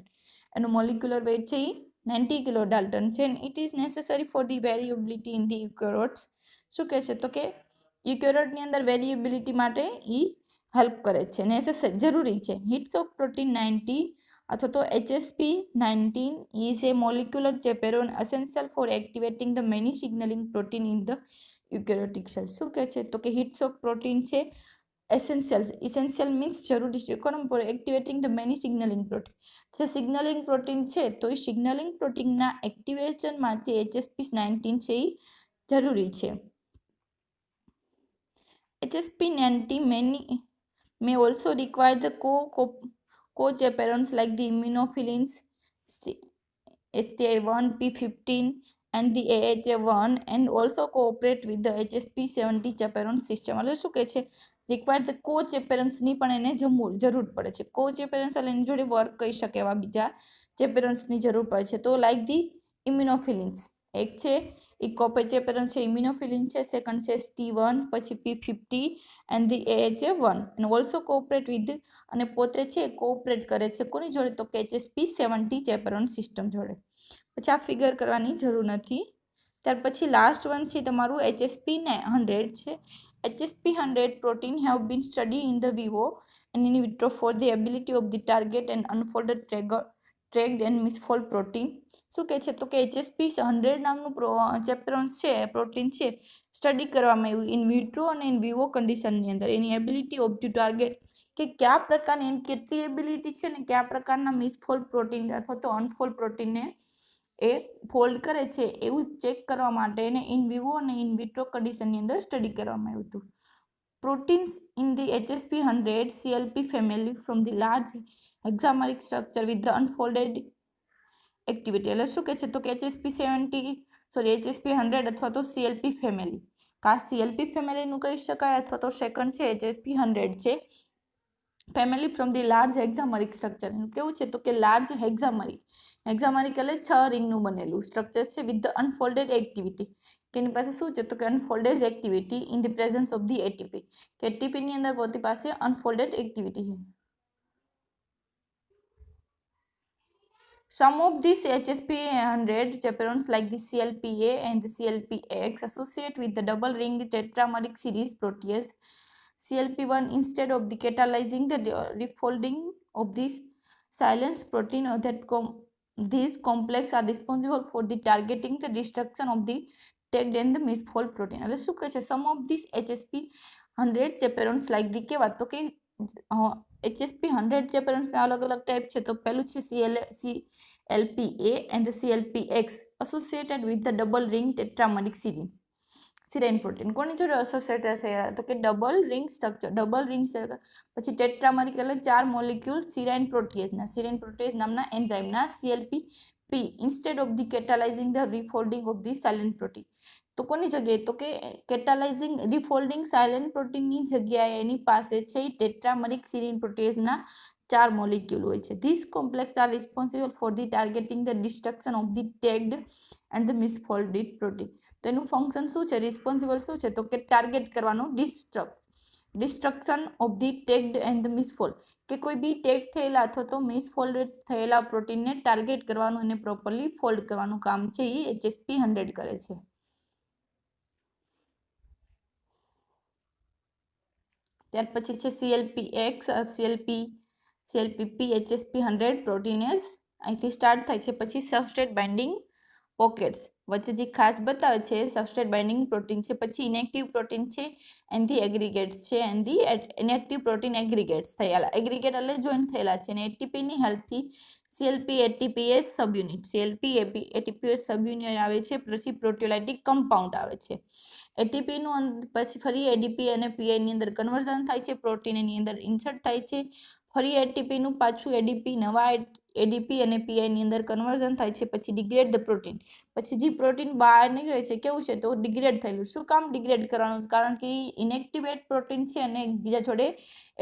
એનું મોલિક્યુલર વેઇટ છે એ 90 કિલો ડાલ્ટન છે. It is necessary for the variability in the eukaryotes. શું કહે છે તો કે યુકેરિયોટની અંદર વેરિએબિલિટી માટે એ હેલ્પ કરે છે, નેસેસરી જરૂરી છે. હિટ્સ ઓફ પ્રોટીન 90 અથવા તો HSP19 is a molecular chaperone essential for activating the many signalling protein in the eukaryotic cell. શું કહે છે તો કે હિટ્સ ઓફ પ્રોટીન છે ઇસેન્શિયલ મીન્સ જરૂરી છે કોના for activating the many signalling protein. જે સિગ્નલિંગ પ્રોટીન છે તો એ સિગ્નલિંગ પ્રોટીનના એક્ટિવેશન માટે HSP19 છે એ જરૂરી છે. HSP90 may also require the co-chaperones like the immunophilins HTA1, P15 and the AHA1 and also cooperate with the HSP70 chaperone system. એટલે શું કહે છે રિક્વાયર્ડ ધ co-chaperonesની પણ એને જરૂર પડે છે. co-chaperones એટલે એની જોડે વર્ક કરી શકે એવા બીજા ચેપેરોન્સની જરૂર પડે છે. તો લાઈક ધી ઇમ્યુનોફિલિન્સ એક છે એ કોપેચેપેરોન છે, ઇમ્યુનોફિલિન છે, સેકન્ડ છે ST1, પછી P50 and the AHA1 and also cooperate with અને પોતે છે કોઓપરેટ કરે છે કોની જોડે તો કે HSP70 ચેપેરોન સિસ્ટમ જોડે. પછી આ ફિગર કરવાની જરૂર નથી. ત્યાર પછી લાસ્ટ વન છે તમારું HSP100 છે. HSP100 protein have been studied in the vivo and in vitro for the ability of the target and unfolded tracked and misfold protein. શું કહે છે તો કે HSP100 નામનું ચેપેરોન્સ છે પ્રોટીન છે સ્ટડી કરવામાં આવ્યું ઇન વિટ્રો અને ઇન વિવો કન્ડિશનની અંદર. એની એબિલિટી ઓફ ટુ ટાર્ગેટ કે કયા પ્રકારની એની કેટલી એબિલિટી છે ને કયા પ્રકારના મિસફોલ્ડ પ્રોટીન અથવા તો અનફોલ્ડ પ્રોટીનને એ ફોલ્ડ કરે છે એવું ચેક કરવા માટે એને ઇન વિવો અને ઇન વિટ્રો કન્ડિશનની અંદર સ્ટડી કરવામાં આવ્યું હતું. Proteins in the HSP100 CLP family from the large hexameric structure with the unfolded activity. એટલે શું કહે છે તો કે HSP100 અથવા તો CLP ફેમિલી. કા CLP ફેમિલીનું કહી શકાય અથવા તો સેકન્ડ છે HSP100 છે family from the large hexameric structure. કેવું છે તો કે લાર્જ હેક્ઝામેરિક એટલે 6 રિંગનું બનેલું સ્ટ્રક્ચર છે વિથ ધ અનફોલ્ડેડ એક્ટિવિટી. તેની પાસે શું છે તો કે unfolded activity in the presence of the ATP. કે એટીપીની અંદર પોતે પાસે અનફોલ્ડેડ એક્ટિવિટી છે. Some of these HSP100 chaperones like the CLPA and the CLPX associate with the double-ringed tetrameric series protease CLP1 instead of the catalyzing the refolding of this silence protein or that these complexes are responsible for the targeting the destruction of the tagged and the misfold protein. એટલે શું કહે છે some of these HSP100 chaperones like the કેવા તો કે HSP100 chaperones અલગ અલગ type છે. તો પહેલું છે CLPA and the CLPX associated with the double ring tetrameric serine protein. કોની જોડે એસોસિએટેડ થયેલા તો કે double ring structure double ring પછી ટેટ્રામેરિક એટલે 4 મોલેક્યુલ સિરાઇન પ્રોટીએઝ નામના એન્ઝાઇમના CLP instead of the catalyzing the refolding of the silent protein. તો કોની જગ્યાએ તો કે કેટાલાઇઝિંગ રિફોલ્ડિંગ સાયલેન્ટ પ્રોટીનની જગ્યાએ એની પાસે છે ટેટ્રામેરિક સિરીન પ્રોટીએઝના 4 મોલેક્યુલ હોય છે. This complex are responsible for the targeting the destruction of the tagged and the misfolded protein. તો એનું ફંક્શન શું છે રિસ્પોન્સિબલ શું છે તો કે ટાર્ગેટ કરવાનું destruction of the tagged and the misfold કે કોઈ બી ટેગ થયેલા અથવા તો મિસફોલ્ડેડ થયેલા પ્રોટીનને ટાર્ગેટ કરવાનું અને પ્રોપરલી ફોલ્ડ કરવાનું કામ છે એ HSP100 કરે છે. ત્યાર પછી છે CLPX CLPP HSP100 પ્રોટીનેઝ. અહીંથી સ્ટાર્ટ થાય છે. પછી સબસ્ટ્રેટ બાઇન્ડિંગ પોકેટ્સ વચ્ચે જે ખાસ બતાવે છે સબસ્ટ્રેટ બાઇન્ડિંગ પ્રોટીન છે. પછી ઇનેક્ટિવ પ્રોટીન છે એન્ડ ધી એગ્રીગેટ્સ છે and the inactive protein aggregates થયેલા એગ્રીગેટ એટલે જોઈન્ટ થયેલા છે. અને એટીપીની હેલ્પથી CLP ATPase subunit ATPase subunit આવે છે. પછી પ્રોટીયોલાઇટિક કમ્પાઉન્ડ આવે છે. એટીપીનું પછી ફરી એડીપી અને પીઆઈની અંદર કન્વર્ઝન થાય છે. પ્રોટીન એની અંદર ઇન્સર્ટ થાય છે. ફરી એટીપીનું પાછું એડીપી નવા એડીપી અને પીઆઈની અંદર કન્વર્ઝન થાય છે. પછી ડિગ્રેડ ધ પ્રોટીન પછી જે પ્રોટીન બહાર નીકળે છે કેવું છે તો ડિગ્રેડ થયેલું. શું કામ ડિગ્રેડ કરવાનું કારણ કે ઇનેક્ટિવેટ પ્રોટીન છે અને બીજા જોડે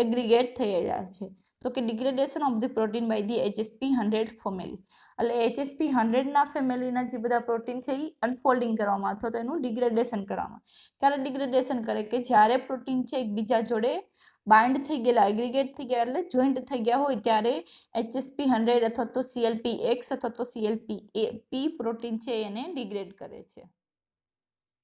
એગ્રીગેટ થયેલા છે. તો કે degradation of the protein by the HSP100 family. એટલે HSP100ના ફેમિલીના જે બધા પ્રોટીન છે એ અનફોલ્ડિંગ કરવામાં અથવા તો એનું ડિગ્રેડેશન કરવામાં. ક્યારે ડિગ્રેડેશન કરે કે જ્યારે પ્રોટીન છે એકબીજા જોડે બાઇન્ડ થઈ ગયેલા એગ્રીગેટ થઈ ગયા એટલે જોઈન્ટ થઈ ગયા હોય ત્યારે HSP100 અથવા તો CLPX અથવા તો CLPP પ્રોટીન છે એને ડિગ્રેડ કરે છે.